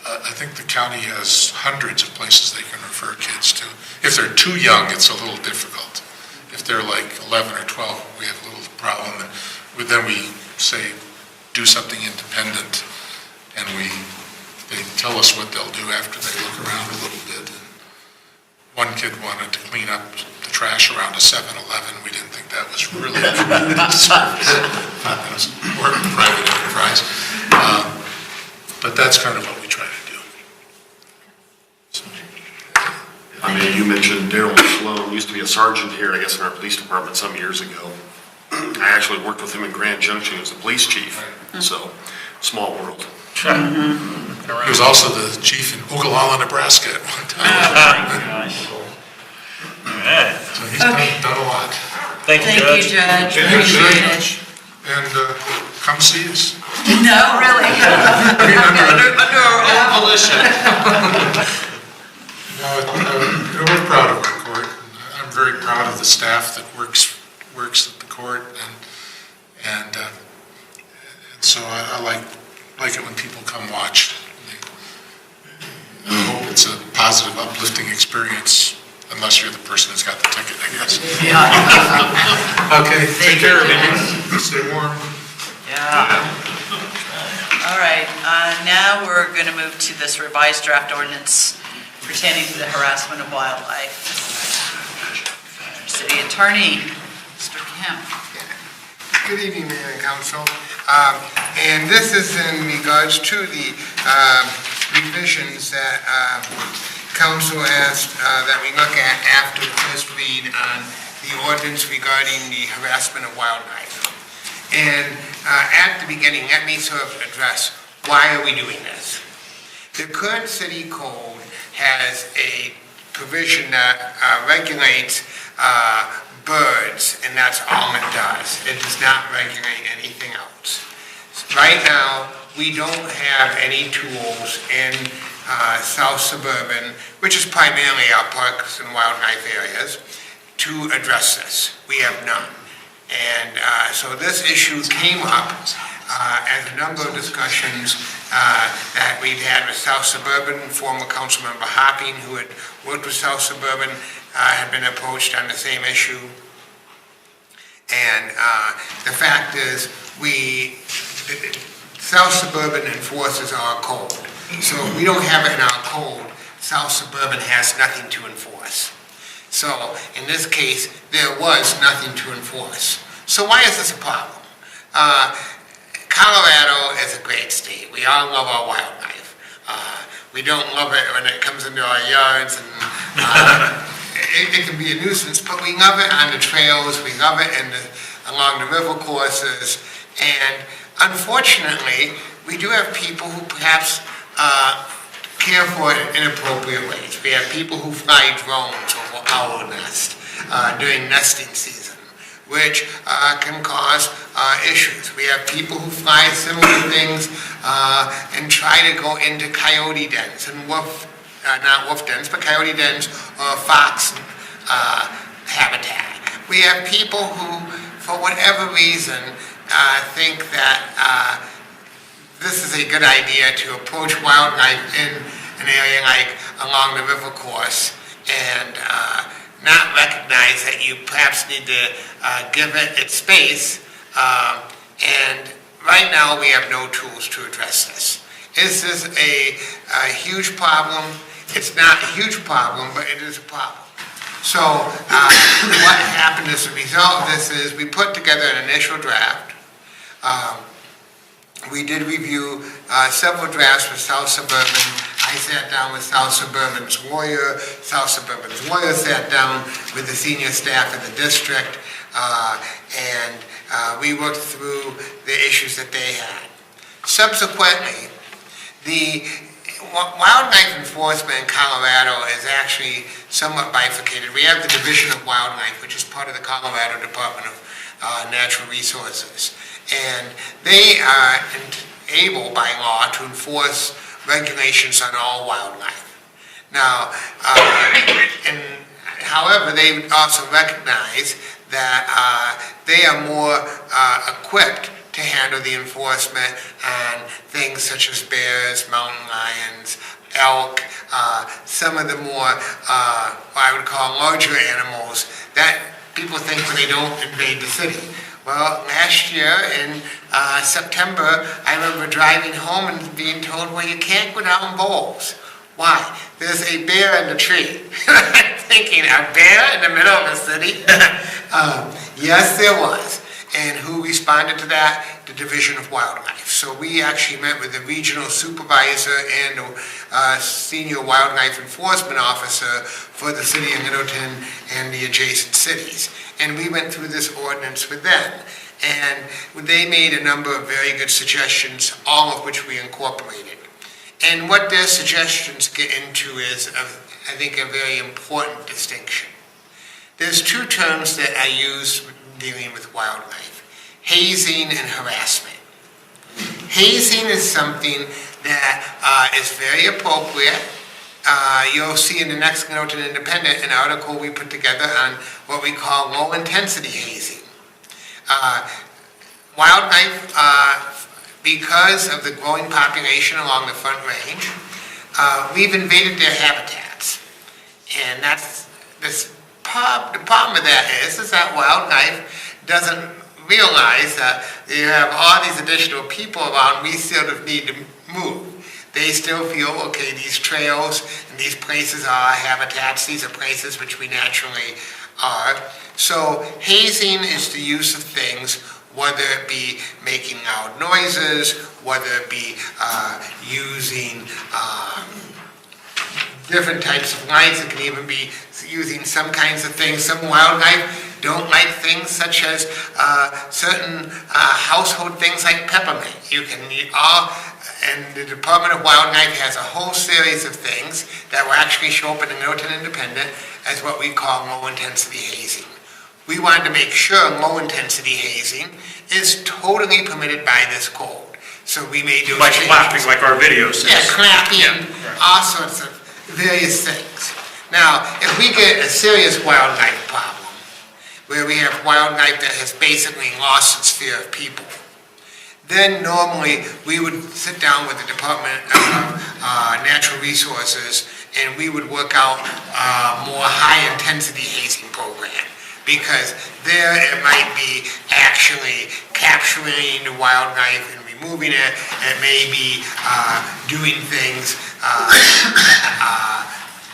I think the county has hundreds of places they can refer kids to. If they're too young, it's a little difficult. If they're like 11 or 12, we have a little problem. And then we say, do something independent, and they tell us what they'll do after they look around a little bit. And one kid wanted to clean up the trash around a 7-Eleven. We didn't think that was really a community service. Thought that was more private enterprise. But that's kind of what we try to do. I mean, you mentioned Daryl Sloan, used to be a sergeant here, I guess, in our police department some years ago. I actually worked with him in Grand Junction as the police chief, so small world. He was also the chief in Ogallala, Nebraska at one time. So he's done a lot. Thank you, Thank you, Judge. Judge. Thank you very Appreciate much. And come see us. it. No, really. Under our own volition. We're proud of our court. I'm very proud of the staff that works at the court, and so I like it when people come watch. I hope it's a positive, uplifting experience, unless you're the person who's got the ticket, I guess. Yeah. Okay, take care, everyone. Stay warm. Yeah. All right, now we're going to move to this revised draft ordinance pertaining to the harassment of wildlife. City Attorney, Mr. Kemp. Good evening, Mayor and Council. And this is in regards to the revisions that Council asked that we look at after the first read on the ordinance regarding the harassment of wildlife. And at the beginning, let me sort of address, why are we doing this? The current city code has a provision that regulates birds, and that's all it does. It does not regulate anything else. Right now, we don't have any tools in South Suburban, which is primarily our parks and wildlife areas, to address this. We have none. And so this issue came up as a number of discussions that we'd had with South Suburban, former Councilmember Hopping, who had worked with South Suburban, had been approached on the same issue. And the fact is, South Suburban enforces our code. So if we don't have it in our code, South Suburban has nothing to enforce. So in this case, there was nothing to enforce. So why is this a problem? Colorado is a great state. We all love our wildlife. We don't love it when it comes into our yards, and it can be a nuisance, but we love it on the trails, we love it along the river courses, and unfortunately, we do have people who perhaps care for it in inappropriate ways. We have people who fly drones over owl nest during nesting season, which can cause issues. We have people who fly similar things and try to go into coyote dens and not wolf dens, but coyote dens or fox habitat. We have people who, for whatever reason, think that this is a good idea to approach wildlife in an area like along the river course and not recognize that you perhaps need to give it its space. And right now we have no tools to address this. Is this a huge problem? It's not a huge problem, but it is a problem. So what happened as a result of this is we put together an initial draft. We did review several drafts with South Suburban. I sat down with South Suburban's lawyer. South Suburban's lawyer sat down with the senior staff of the district, and we worked through the issues that they had. Subsequently, the wildlife enforcement in Colorado is actually somewhat bifurcated. We have the Division of Wildlife, which is part of the Colorado Department of Natural Resources. And they are able by law to enforce regulations on all wildlife. Now, however, they also recognize that they are more equipped to handle the enforcement on things such as bears, mountain lions, elk, some of the more, what I would call larger animals that people think when they don't invade the city. Well, last year in September, I remember driving home and being told, well, you can't go down bowls. Why? There's a bear in the tree. I'm thinking, a bear in the middle of a city? Yes, there was. And who responded to that? The Division of Wildlife. So we actually met with the regional supervisor and a senior wildlife enforcement officer for the city of Littleton and the adjacent cities. And we went through this ordinance with them. And they made a number of very good suggestions, all of which we incorporated. And what their suggestions get into is, I think, a very important distinction. There's two terms that I use dealing with wildlife: hazing and harassment. Hazing is something that is very appropriate. You'll see in the next Littleton Independent an article we put together on what we call low-intensity hazing. Wildlife, because of the growing population along the Front Range, we've invaded their habitats. And that's the problem with that is that wildlife doesn't realize that you have all these additional people around, we sort of need to move. They still feel, okay, these trails and these places are habitats, these are places which we naturally are. So hazing is the use of things, whether it be making loud noises, whether it be using different types of lights. It can even be using some kinds of things. Some wildlife don't like things such as certain household things like peppermint. And the Department of Wildlife has a whole series of things that will actually show up in the Littleton Independent as what we call low-intensity hazing. We wanted to make sure low-intensity hazing is totally permitted by this code. So we may do like clapping, like our video says. Yeah, clapping, all sorts of various things. Now, if we get a serious wildlife problem, where we have wildlife that has basically lost its fear of people, then normally we would sit down with the Department of Natural Resources and we would work out a more high-intensity hazing program. Because there it might be actually capturing the wildlife and removing it. It may be doing things,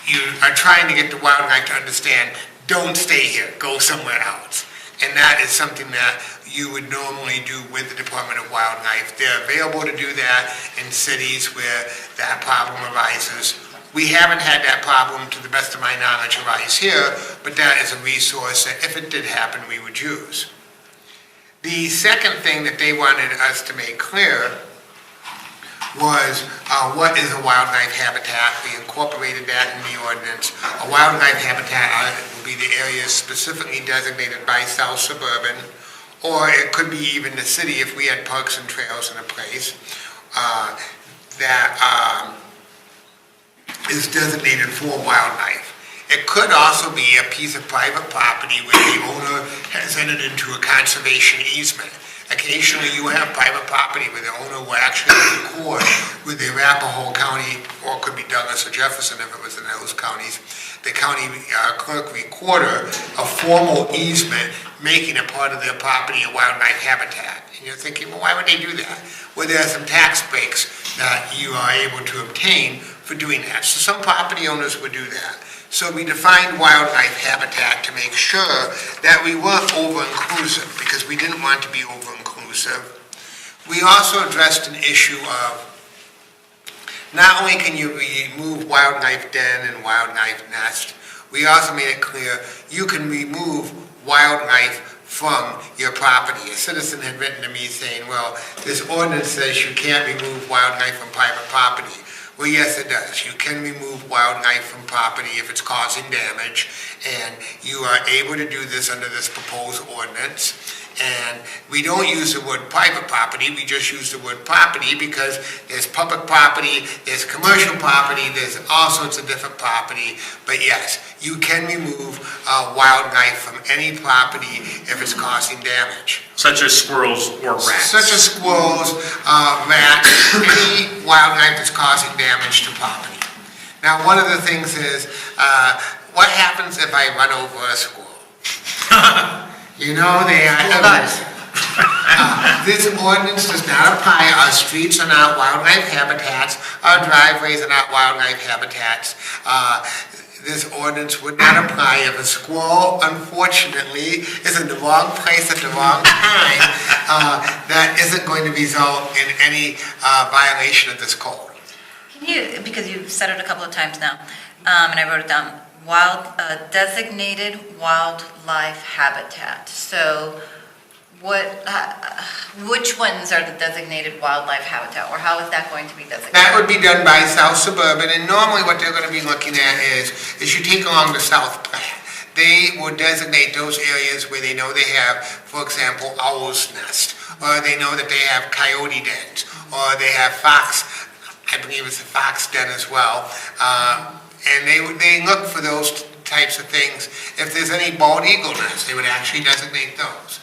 you are trying to get the wildlife to understand, don't stay here, go somewhere else. And that is something that you would normally do with the Department of Wildlife. They're available to do that in cities where that problem arises. We haven't had that problem, to the best of my knowledge, arise here, but that is a resource that if it did happen, we would use. The second thing that they wanted us to make clear was what is a wildlife habitat. We incorporated that in the ordinance. A wildlife habitat will be the areas specifically designated by South Suburban, or it could be even the city if we had parks and trails in a place that is designated for wildlife. It could also be a piece of private property where the owner has entered into a conservation easement. Occasionally you have private property where the owner will actually record with the Arapahoe County, or it could be Douglas or Jefferson if it was in those counties, the county clerk recorder, a formal easement making a part of their property a wildlife habitat. And you're thinking, well, why would they do that? Well, there are some tax breaks that you are able to obtain for doing that. So some property owners would do that. So we defined wildlife habitat to make sure that we weren't over-inclusive, because we didn't want to be over-inclusive. We also addressed an issue of not only can you remove wildlife den and wildlife nest, we also made it clear you can remove wildlife from your property. A citizen had written to me saying, well, this ordinance says you can't remove wildlife from private property. Well, yes, it does. You can remove wildlife from property if it's causing damage, and you are able to do this under this proposed ordinance. And we don't use the word private property, we just use the word property because there's public property, there's commercial property, there's all sorts of different property. But yes, you can remove wildlife from any property if it's causing damage. Such as squirrels or rats. Such as squirrels, rats, any wildlife that's causing damage to property. Now, one of the things is, what happens if I run over a squirrel? You know, they are everywhere. This ordinance does not apply. Our streets are not wildlife habitats. Our driveways are not wildlife habitats. This ordinance would not apply if a squirrel, unfortunately, is in the wrong place at the wrong time. That isn't going to result in any violation of this code. Can you, because you've said it a couple of times now, and I wrote it down, designated wildlife habitat. So which ones are the designated wildlife habitat, or how is that going to be designated? That would be done by South Suburban, and normally what they're going to be looking at is you take along the South Platte. They will designate those areas where they know they have, for example, owl's nest, or they know that they have coyote dens, or they have fox, I believe it's a fox den as well. And they look for those types of things. If there's any bald eagle nests, they would actually designate those.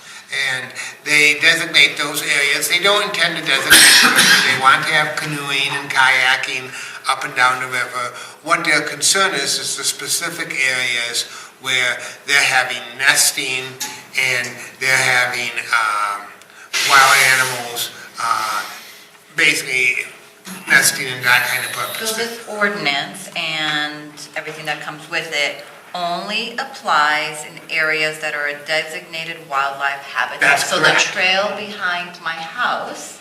And they designate those areas. They don't intend to designate them. They want to have canoeing and kayaking up and down the river. What their concern is the specific areas where they're having nesting and they're having wild animals, basically nesting and that kind of purpose. So this ordinance and everything that comes with it only applies in areas that are a designated wildlife habitat. That's so correct. The trail behind my house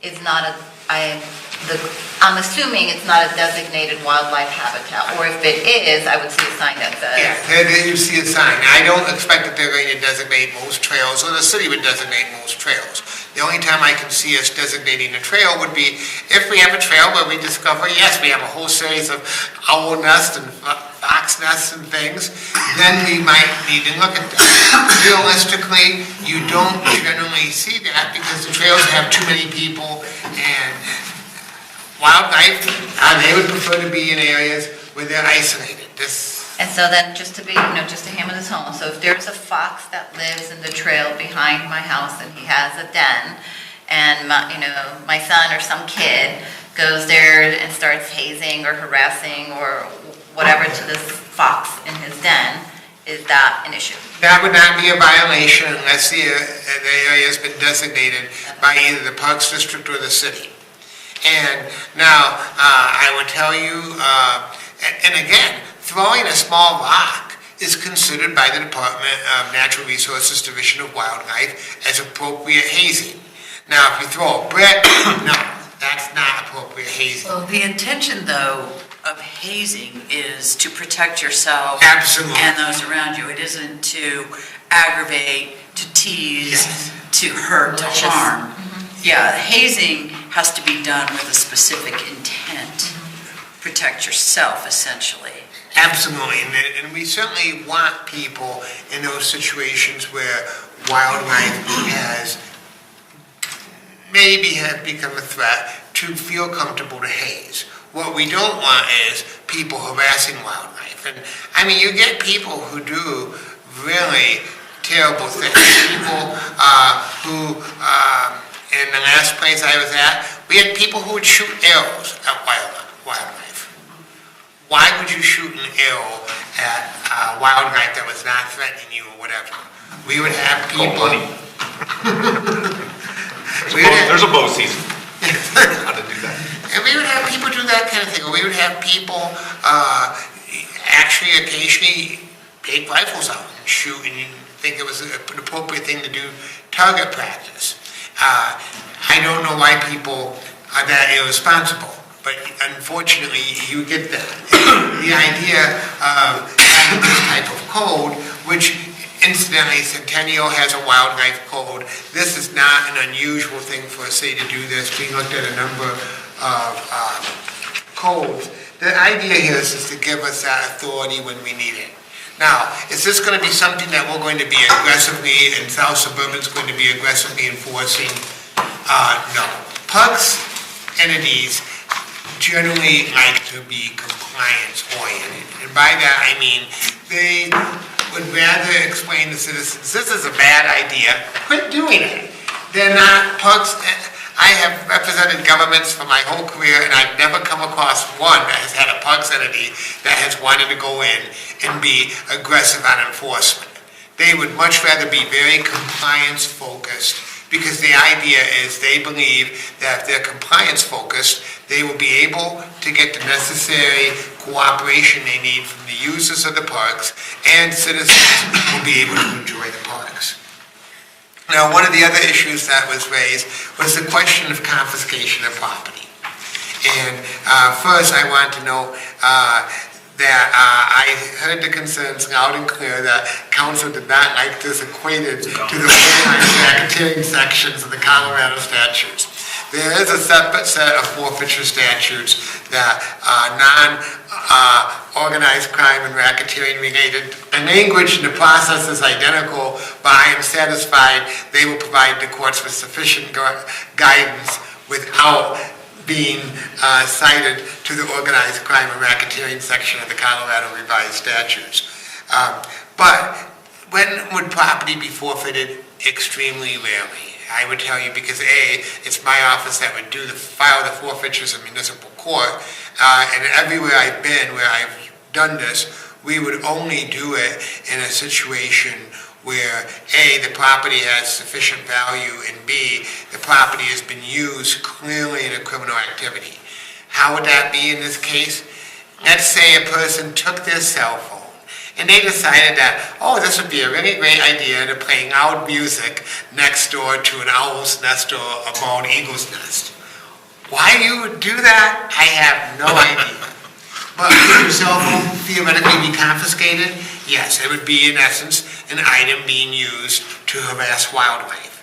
is not I'm assuming it's not a designated wildlife habitat, or if it is, I would see a sign that says. Yeah, there you see a sign. I don't expect that they're going to designate most trails, or the city would designate most trails. The only time I can see us designating a trail would be if we have a trail where we discover, yes, we have a whole series of owl nests and fox nests and things, then we might need to look at that. Realistically, you don't generally see that because the trails have too many people, and wildlife, they would prefer to be in areas where they're isolated. And so then, just to be, just to hammer this home, so if there's a fox that lives in the trail behind my house and he has a den, and my son or some kid goes there and starts hazing or harassing or whatever to this fox in his den, is that an issue? That would not be a violation unless the area has been designated by either the Parks District or the city. And now, I would tell you, and again, throwing a small rock is considered by the Department of Natural Resources Division of Wildlife as appropriate hazing. Now, if you throw a brick, no, that's not appropriate hazing. Well, the intention, though, of hazing is to protect yourself. Absolutely. And those around you. It isn't to aggravate, to tease, Yes. to hurt, to harm. Yeah, hazing has to be done with a specific intent. Protect yourself, essentially. Absolutely, and we certainly want people in those situations where wildlife has become a threat to feel comfortable to haze. What we don't want is people harassing wildlife. And I mean, you get people who do really terrible things. People who, in the last place I was at, we had people who would shoot arrows at wildlife. Why would you shoot an arrow at wildlife that was not threatening you or whatever? We would have people... There's a bow season. How to do that. And we would have people do that kind of thing. Or we would have people actually occasionally take rifles out and shoot, and you think it was an appropriate thing to do target practice. I don't know why people are that irresponsible, but unfortunately you get that. The idea of having this type of code, which incidentally Centennial has a wildlife code. This is not an unusual thing for a city to do this. We looked at a number of codes. The idea here is to give us that authority when we need it. Now, is this going to be something that we're going to be aggressively, and South Suburban's going to be aggressively enforcing? No. Parks entities generally like to be compliance-oriented. And by that, I mean they would rather explain to citizens, this is a bad idea, quit doing it. They're not parks. I have represented governments for my whole career, and I've never come across one that has had a parks entity that has wanted to go in and be aggressive on enforcement. They would much rather be very compliance-focused, because the idea is they believe that if they're compliance-focused, they will be able to get the necessary cooperation they need from the users of the parks, and citizens will be able to enjoy the parks. Now, one of the other issues that was raised was the question of confiscation of property. And first, I want to know that I heard the concerns loud and clear that council did not like this equated to the organized racketeering sections of the Colorado statutes. There is a separate set of forfeiture statutes that non-organized crime and racketeering related. The language and the process is identical, but I am satisfied they will provide the courts with sufficient guidance without being cited to the organized crime and racketeering section of the Colorado revised statutes. But when would property be forfeited? Extremely rarely. I would tell you because A, it's my office that would file the forfeitures in municipal court, and everywhere I've been where I've done this, we would only do it in a situation where A, the property has sufficient value, and B, the property has been used clearly in a criminal activity. How would that be in this case? Let's say a person took their cell phone and they decided that, oh, this would be a really great idea to play loud music next door to an owl's nest or a bald eagle's nest. Why you would do that, I have no idea. But would your cell phone theoretically be confiscated? Yes, it would be in essence an item being used to harass wildlife.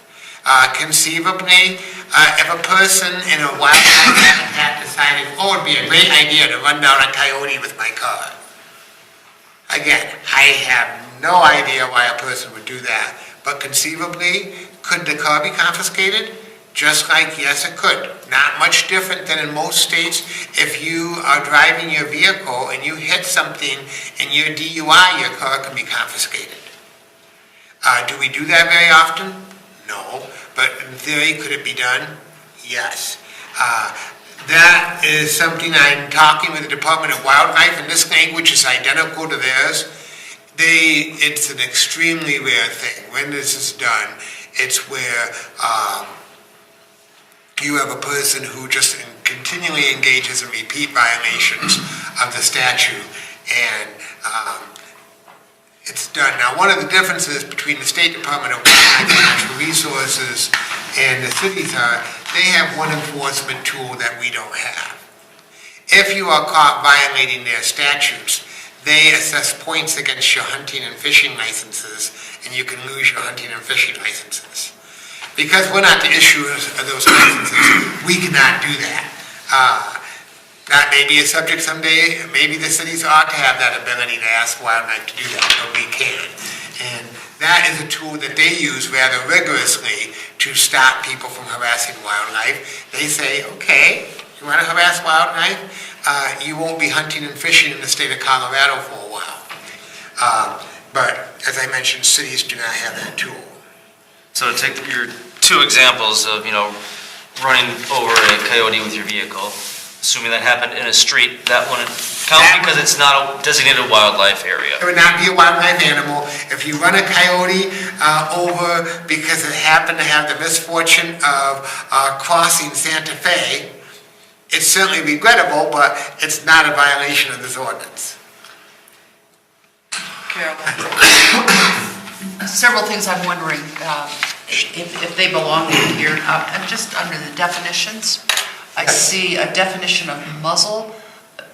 Conceivably, if a person in a wildlife habitat decided, oh, it would be a great idea to run down a coyote with my car. Again, I have no idea why a person would do that, but conceivably, could the car be confiscated? Just like, yes, it could. Not much different than in most states. If you are driving your vehicle and you hit something in your DUI, your car can be confiscated. Do we do that very often? No. but in theory, could it be done? Yes. That is something I'm talking with the Department of Wildlife, and this language is identical to theirs. It's an extremely rare thing. When this is done, it's where you have a person who just continually engages in repeat violations of the statute, and it's done. Now, one of the differences between the State Department of Wildlife and Natural Resources and the cities are, they have one enforcement tool that we don't have. If you are caught violating their statutes, they assess points against your hunting and fishing licenses, and you can lose your hunting and fishing licenses. Because we're not the issuers of those licenses, we cannot do that. That may be a subject someday. Maybe the cities ought to have that ability to ask wildlife to do that, but we can't. And that is a tool that they use rather rigorously to stop people from harassing wildlife. They say, okay, you want to harass wildlife? You won't be hunting and fishing in the state of Colorado for a while. But as I mentioned, cities do not have that tool. So to take your two examples of, running over a coyote with your vehicle, assuming that happened in a street, that wouldn't count because it's not a designated wildlife area. It would not be a wildlife animal. If you run a coyote over because it happened to have the misfortune of crossing Santa Fe, it's certainly regrettable, but it's not a violation of this ordinance. Carol, several things I'm wondering if they belong in here. And just under the definitions, I see a definition of muzzle,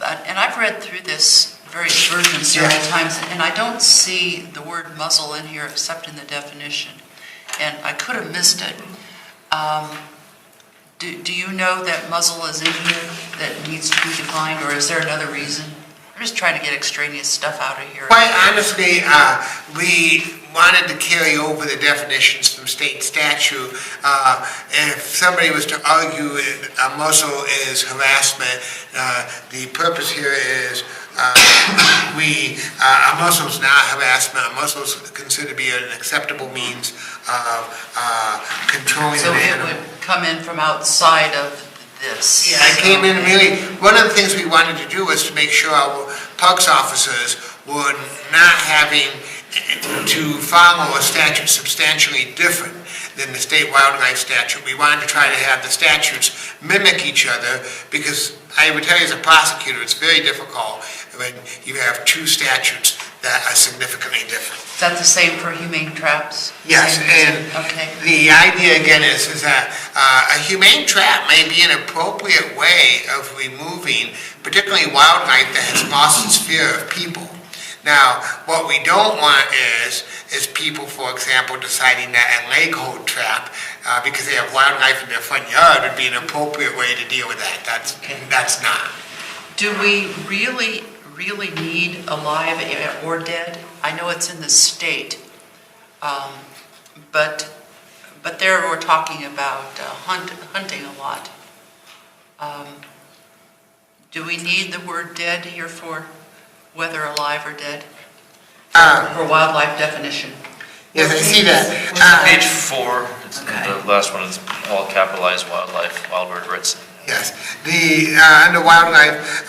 and I've read through this various versions several times, and I don't see the word muzzle in here except in the definition, and I could have missed it. Do you know that muzzle is in here that needs to be defined, or is there another reason? I'm just trying to get extraneous stuff out of here. Quite honestly, we wanted to carry over the definitions from state statute. If somebody was to argue a muzzle is harassment, the purpose here is a muzzle is not harassment. A muzzle is considered to be an acceptable means of controlling an animal. So it would come in from outside of this. Yeah, it came in really, one of the things we wanted to do was to make sure our parks officers were not having to follow a statute substantially different than the state wildlife statute. We wanted to try to have the statutes mimic each other, because I would tell you as a prosecutor, it's very difficult when you have two statutes that are significantly different. Is that the same for humane traps? Yes, and okay. The idea again is that a humane trap may be an appropriate way of removing particularly wildlife that has lost its fear of people. Now, what we don't want is people, for example, deciding that a leg hold trap, because they have wildlife in their front yard, would be an appropriate way to deal with that. That's not. Do we really need alive or dead? I know it's in the state, but there we're talking about hunting a lot. Do we need the word dead here for whether alive or dead? For wildlife definition? Yes, I see that. Page 4, the last one is all capitalized wildlife, wild bird writs. Yes, under wildlife,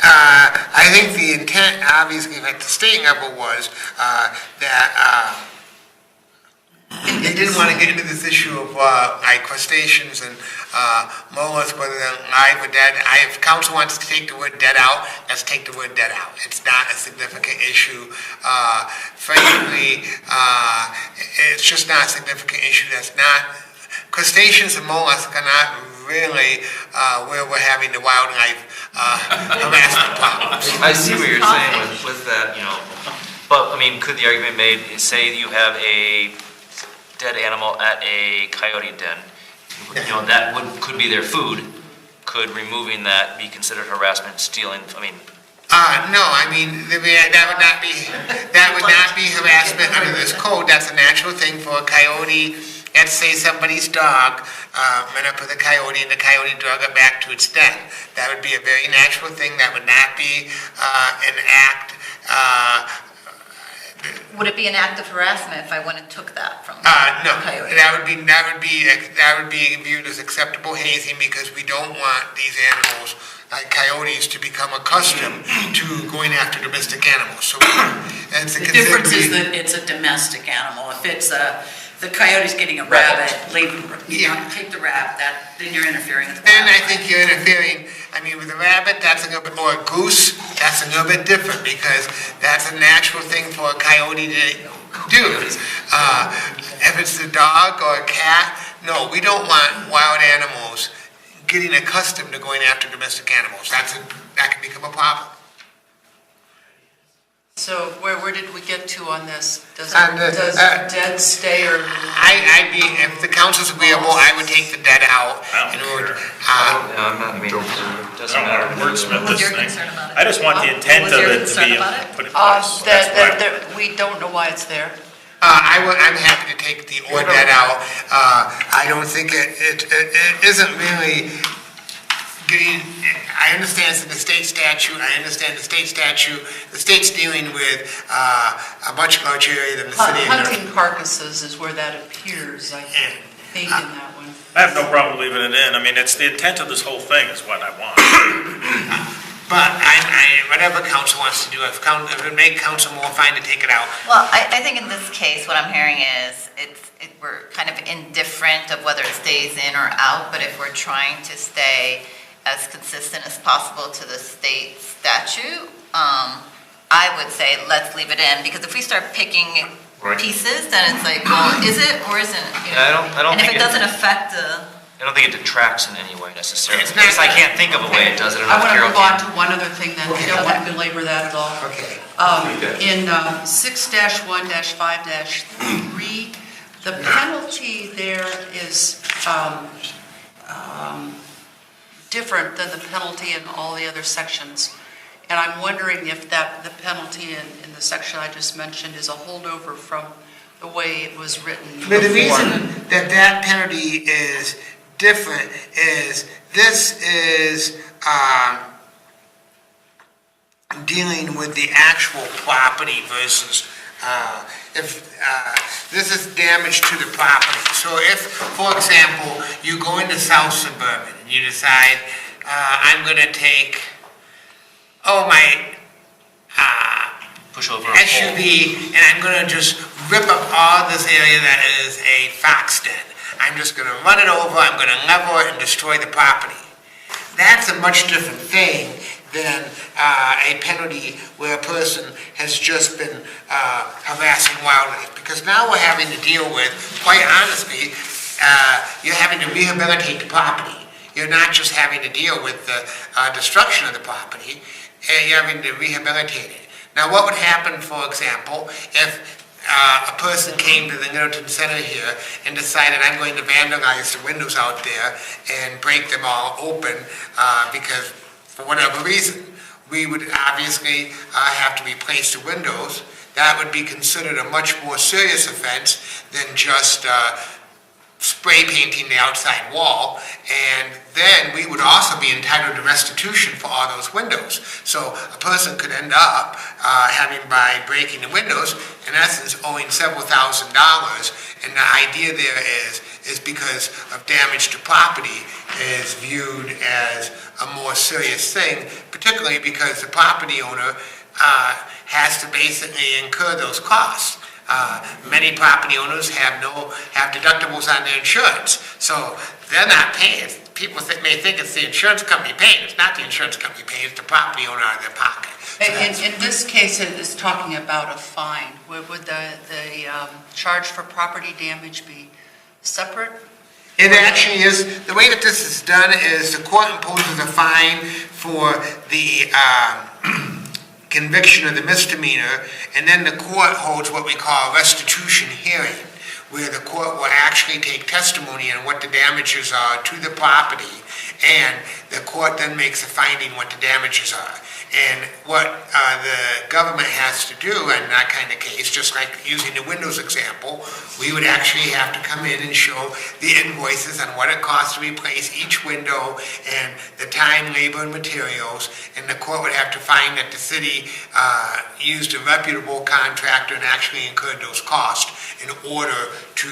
I think the intent, obviously, at the state level was that they didn't want to get into this issue of crustaceans and mollusks, whether they're live or dead. If council wants to take the word dead out, let's take the word dead out. It's not a significant issue. Frankly, it's just not a significant issue. That's not. Crustaceans and mollusks are not really where we're having the wildlife harassment problems. I see what you're saying with that, but I mean, could the argument made, say you have a dead animal at a coyote den, that could be their food. Could removing that be considered harassment, stealing? I mean. No, I mean that would not be harassment under this code. That's a natural thing for a coyote. Let's say somebody's dog went up with a coyote and the coyote drug it back to its den. That would be a very natural thing. That would not be an act Would it be an act of harassment if I went and took that from No, the coyote? that would be viewed as acceptable hazing because we don't want these animals, like coyotes, to become accustomed to going after domestic animals. So it's The difference is that it's a domestic animal. If it's the coyote's getting a rabbit, take the rabbit, then you're interfering with the And I wildlife. think you're interfering, with a rabbit, that's a little bit, or a goose, that's a little bit different because that's a natural thing for a coyote to do. If it's a dog or a cat, no, we don't want wild animals getting accustomed to going after domestic animals. That can become a problem. So where did we get to on this? Does On the- dead stay or? If the council's agreeable, I would take the dead out. I don't in order- care. I'm not, it doesn't I matter. don't want to wordsmith What's this your thing. concern about it? I just want the intent What of was your it to concern be about it? put in place. That's why. We don't know why it's there. I'm happy to take the or dead out. I don't think it isn't really getting, I understand it's in the state statute, the state's dealing with a much larger area than the city. Hunting carcasses is where that appears, I think, in that one. I have no problem leaving it in. I mean, it's the intent of this whole thing is what I want. But whatever council wants to do, if it would make council more fine to take it out. Well, I think in this case, what I'm hearing is we're kind of indifferent of whether it stays in or out, but if we're trying to stay as consistent as possible to the state statute, I would say let's leave it in, because if we start picking pieces, then it's like, well, is it or isn't it? You know? Yeah, I don't And if think it doesn't affect the, I don't think it detracts in any way necessarily. It's not- Because I can't think of a way it does. I don't know I if want to Carol move on can. to one other thing then, I don't want to belabor that at all. Okay. In 6-1-5-3, the penalty there is different than the penalty in all the other sections. And I'm wondering if the penalty in the section I just mentioned is a holdover from the way it was written before. But the reason that penalty is different is this is dealing with the actual property versus if this is damage to the property. So if, for example, you go into South Suburban and you decide, I'm going to take, my Push over a pole. SUV, and I'm going to just rip up all this area that is a fox den. I'm just going to run it over, I'm going to level it and destroy the property. That's a much different thing than a penalty where a person has just been harassing wildlife. Because now we're having to deal with, quite honestly, you're having to rehabilitate the property. You're not just having to deal with the destruction of the property, you're having to rehabilitate it. Now, what would happen, for example, if a person came to the Littleton Center here and decided, I'm going to vandalize the windows out there and break them all open because, for whatever reason, we would obviously have to replace the windows. That would be considered a much more serious offense than just spray painting the outside wall, and then we would also be entitled to restitution for all those windows. So a person could end up having, by breaking the windows, in essence owing several $1,000s, and the idea there is because of damage to property is viewed as a more serious thing, particularly because the property owner has to basically incur those costs. Many property owners have deductibles on their insurance, so they're not paying. People may think it's the insurance company paying. It's not the insurance company paying, it's the property owner out of their pocket. So In this case, it is talking about a fine. Would the charge for property damage be separate? it actually is, the way that this is done is the court imposes a fine for the conviction of the misdemeanor, and then the court holds what we call a restitution hearing, where the court will actually take testimony on what the damages are to the property, And the court then makes a finding what the damages are. And what the government has to do in that kind of case, just like using the windows example, we would actually have to come in and show the invoices on what it costs to replace each window and the time, labor, and materials. And the court would have to find that the city used a reputable contractor and actually incurred those costs in order to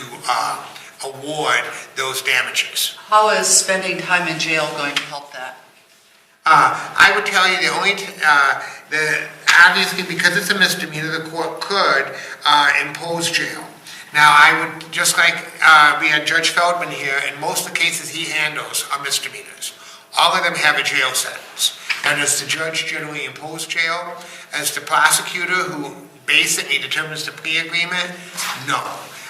award those damages. How is spending time in jail going to help that? I would tell you obviously because it's a misdemeanor, the court could impose jail. Now, I would, just like we had Judge Feldman here, in most of the cases he handles are misdemeanors. All of them have a jail sentence. Now, does the judge generally impose jail? As the prosecutor who basically determines the plea agreement? No.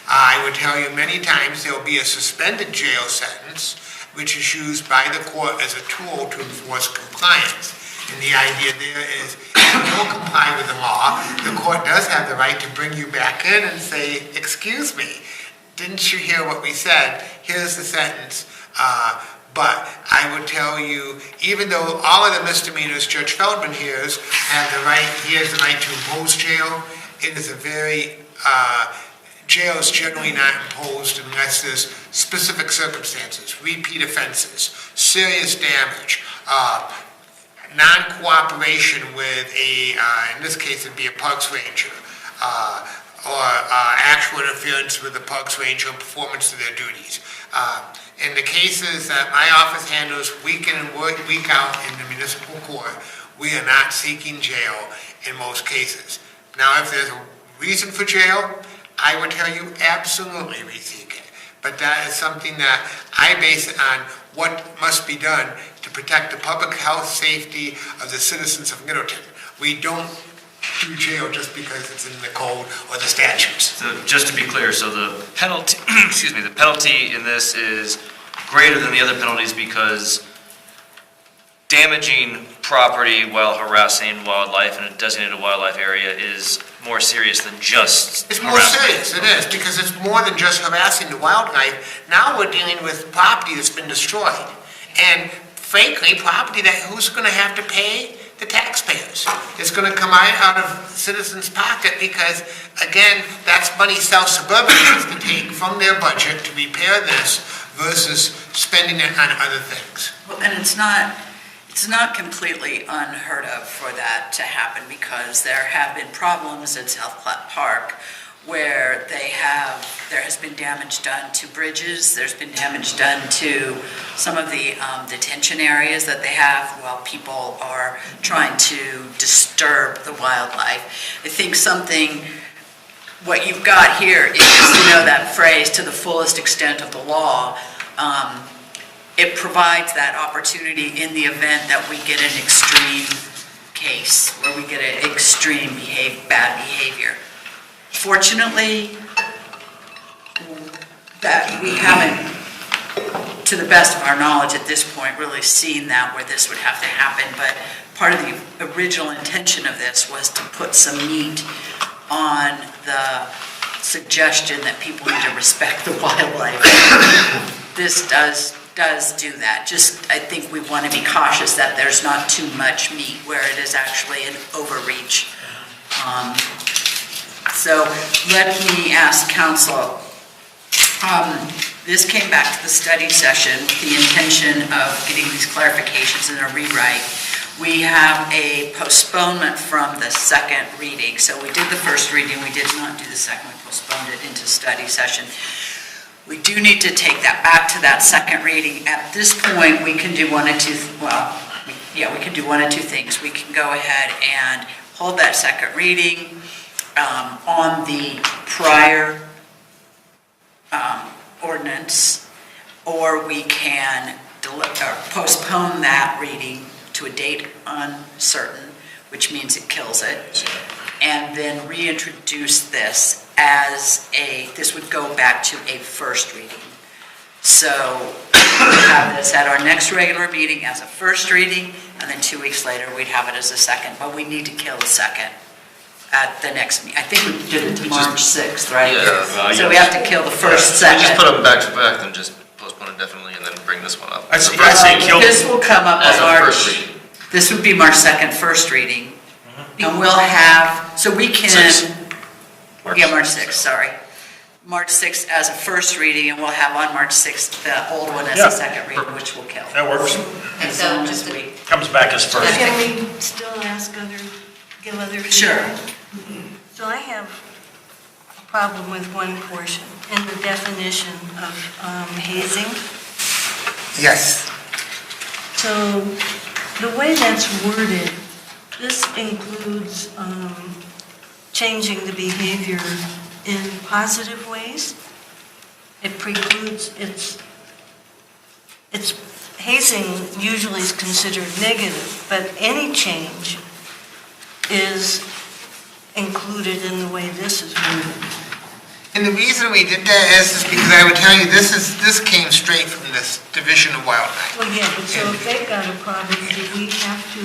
I would tell you many times there will be a suspended jail sentence, which is used by the court as a tool to enforce compliance. And the idea there is, if you don't comply with the law, the court does have the right to bring you back in and say, excuse me, didn't you hear what we said? Here's the sentence. But I would tell you, even though all of the misdemeanors Judge Feldman hears he has the right to impose jail, it is a very, jail is generally not imposed unless there's specific circumstances, repeat offenses, serious damage, non-cooperation with in this case it'd be a parks ranger, or actual interference with the parks ranger and performance of their duties. In the cases that my office handles week in and week out in the municipal court, we are not seeking jail in most cases. Now, if there's a reason for jail, I would tell you absolutely we seek it. But that is something that I base it on what must be done to protect the public health safety of the citizens of Middleton. We don't do jail just because it's in the code or the statutes. So just to be clear, so the penalty, the penalty in this is greater than the other penalties because damaging property while harassing wildlife in a designated wildlife area is more serious than just It's more serious, it is, because it's more than just harassing the wildlife. Now we're dealing with property that's been destroyed. And frankly, property that who's going to have to pay? The taxpayers. It's going to come out of citizens' pocket because, again, that's money South Suburban has to take from their budget to repair this versus spending it on other things. Well, and it's not completely unheard of for that to happen because there have been problems at South Platte Park where there has been damage done to bridges, there's been damage done to some of the detention areas that they have while people are trying to disturb the wildlife. I think what you've got here is, that phrase, to the fullest extent of the law. It provides that opportunity in the event that we get an extreme case, where we get an extreme bad behavior. Fortunately, that we haven't, to the best of our knowledge at this point, really seen that where this would have to happen. But part of the original intention of this was to put some meat on the suggestion that people need to respect the wildlife. This does do that. Just, I think we want to be cautious that there's not too much meat where it is actually an overreach. So let me ask council, this came back to the study session, the intention of getting these clarifications in a rewrite. We have a postponement from the second reading. So we did the first reading, we did not do the second, we postponed it into study session. We do need to take that back to that second reading. At this point, we can do one of two, we can do one of two things. We can go ahead and hold that second reading on the prior ordinance, or we can postpone that reading to a date uncertain, which means it kills it, and then reintroduce this this would go back to a first reading. So we'd have this at our next regular meeting as a first reading, and then 2 weeks later we'd have it as a second, but we need to kill the second at the next meeting. I think we did it to March 6th, right? Yeah. So we have to kill the first, second. Just put them back to back, then just postpone indefinitely and then bring this this one up. I'd say kill. This will come up As as a March. first reading. This would be March 2nd, first reading. And we'll have, so we can, March 6th, sorry. March 6th as a first reading, and we'll have on March 6th the old one as Yeah. a second reading, which will kill. That works. And As so long just as to- we, Comes back as first. Can we still give other feedback? Sure. So I have a problem with one portion in the definition of hazing. Yes. So the way that's worded, this includes changing the behavior in positive ways. It precludes, it's hazing usually is considered negative, but any change is included in the way this is worded. And the reason we did that is because I would tell you, this came straight from this Division of Wildlife. Well, yeah, but so if they've got a problem, do we have to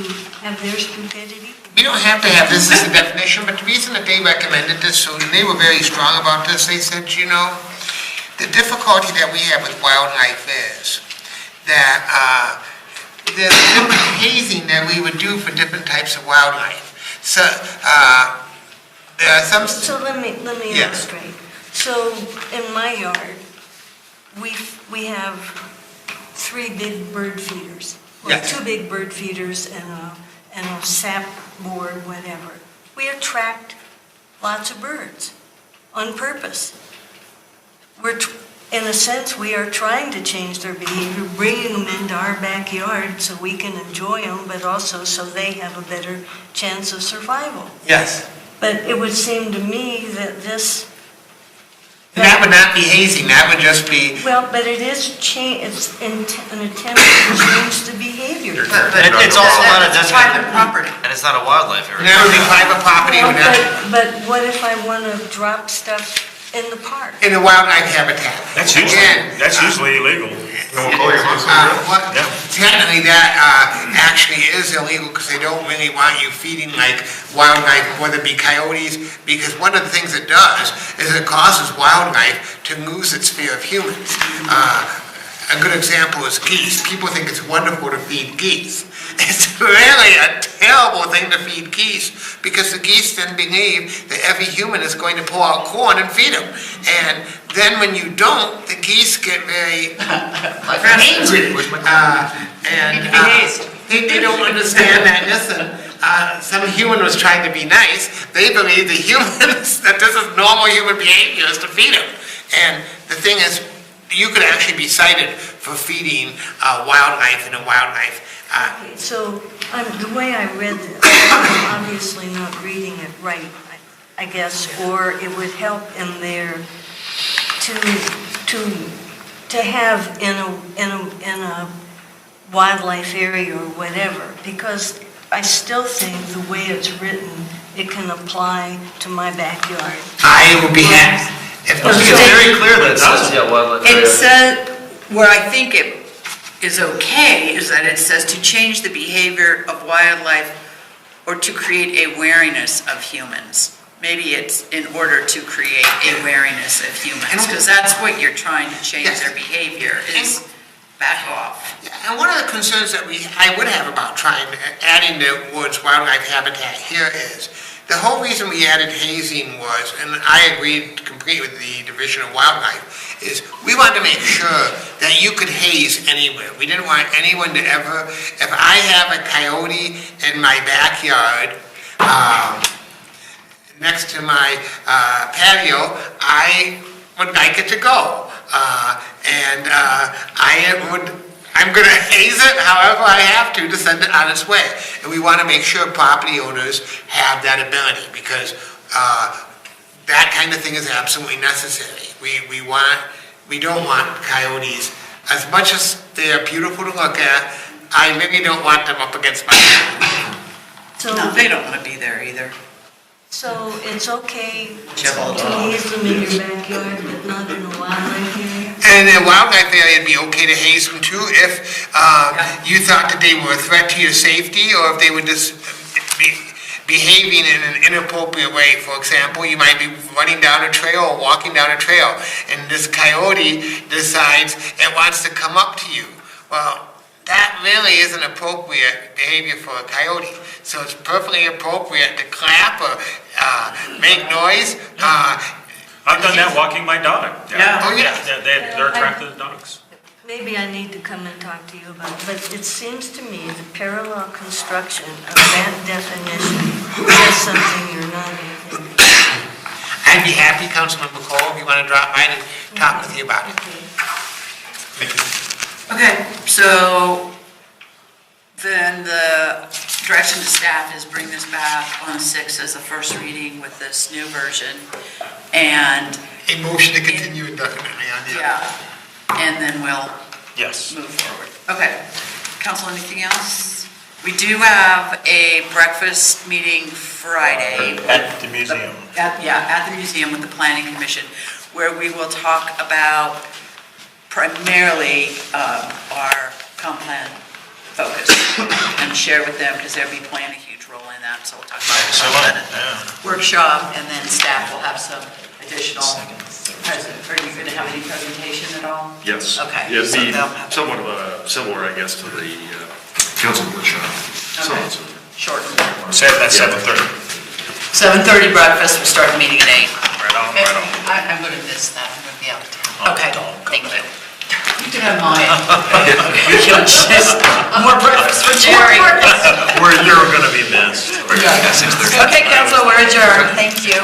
have their stupidity? We don't have to have this as a definition, but the reason that they recommended this, so they were very strong about this, they said, you know, the difficulty that we have with wildlife is that there's different hazing that we would do for different types of wildlife. So, there are some... So let me Yeah. illustrate. So in my yard, we have 3 big bird feeders. Or Yes. 2 big bird feeders and a sap board, whatever. We attract lots of birds on purpose. In a sense, we are trying to change their behavior, bringing them into our backyard so we can enjoy them, but also so they have a better chance of survival. Yes. But it would seem to me that this... And that would not be hazing, that would just be... Well, but it is it's an attempt to change the behavior. It's also not a that's designated, private property. and it's not a wildlife area. That would be private property, Well, would not... but what if I want to drop stuff in the park? In a wildlife habitat. That's Again, usually illegal. Technically, that actually is illegal because they don't really want you feeding like wildlife, whether it be coyotes, because one of the things it does is it causes wildlife to lose its fear of humans. A good example is geese. People think it's wonderful to feed geese. It's really a terrible thing to feed geese because the geese then believe that every human is going to pull out corn and feed them. And then when you don't, the geese get very angry. They don't understand that, listen, some human was trying to be nice. They believe the humans, that this is normal human behavior is to feed them. And the thing is, you could actually be cited for feeding wildlife in a wildlife. Okay, so the way I read this, I'm obviously not reading it right, I guess, or it would help in there to have in a wildlife area or whatever, because I still think the way it's written, it can apply to my backyard. I will be happy. It's very clear that it says, yeah, wildlife area. It said, where I think it is okay, is that it says to change the behavior of wildlife or to create a wariness of humans. Maybe it's in order to create a wariness of humans, because that's what you're trying to change their behavior, is back off. And one of the concerns that I would have about adding the words wildlife habitat here is, the whole reason we added hazing was, and I agreed completely with the Division of Wildlife, is we wanted to make sure that you could haze anywhere. We didn't want anyone to ever, if I have a coyote in my backyard, next to my patio, I would like it to go. I'm going to haze it however I have to send it on its way. And we want to make sure property owners have that ability because that kind of thing is absolutely necessary. We don't want coyotes, as much as they're beautiful to look at, I really don't want them up against my house. So, No, they don't want to be there either. so it's okay to Jibble. haze them in your backyard, but not in a wildlife area? And in a wildlife area, it'd be okay to haze them too if you thought that they were a threat to your safety or if they were just behaving in an inappropriate way. For example, you might be running down a trail or walking down a trail and this coyote decides it wants to come up to you. Well, that really isn't appropriate behavior for a coyote. So it's perfectly appropriate to clap or make noise. I've done that walking my dog. Yeah. Oh, yeah. They're attracted to dogs. Maybe I need to come and talk to you about it, but it seems to me the parallel construction of that definition is something you're not intending. I'd be happy, Councilman Cole, if you want to drop by and talk with you about it. Okay, so then the direction to staff is bring this back on the 6th as a first reading with this new version. And, A motion to continue indefinitely on the. yeah, and then we'll Yes. move forward. Okay, council, anything else? We do have a breakfast meeting Friday. At the museum. At the museum with the planning commission, where we will talk about primarily our comp plan focus and share with them, because they'll be playing a huge role in that, so we'll talk about Excellent, that workshop, and then staff will have some additional, are you going to have any presentation at all? Yes. Okay, Yeah, it'd so be they'll have- somewhat of a, similar, I guess, to the council workshop. Okay. Short. Say that at 7:30. 7:30 breakfast, we'll start the meeting at 8. Right on, right on. I'm going to miss that, I'm going to be out of town. Okay, Dog thank you. You can have mine. More breakfast for Jerry. You're gonna be missed. Okay, council, we're adjourned. Thank you.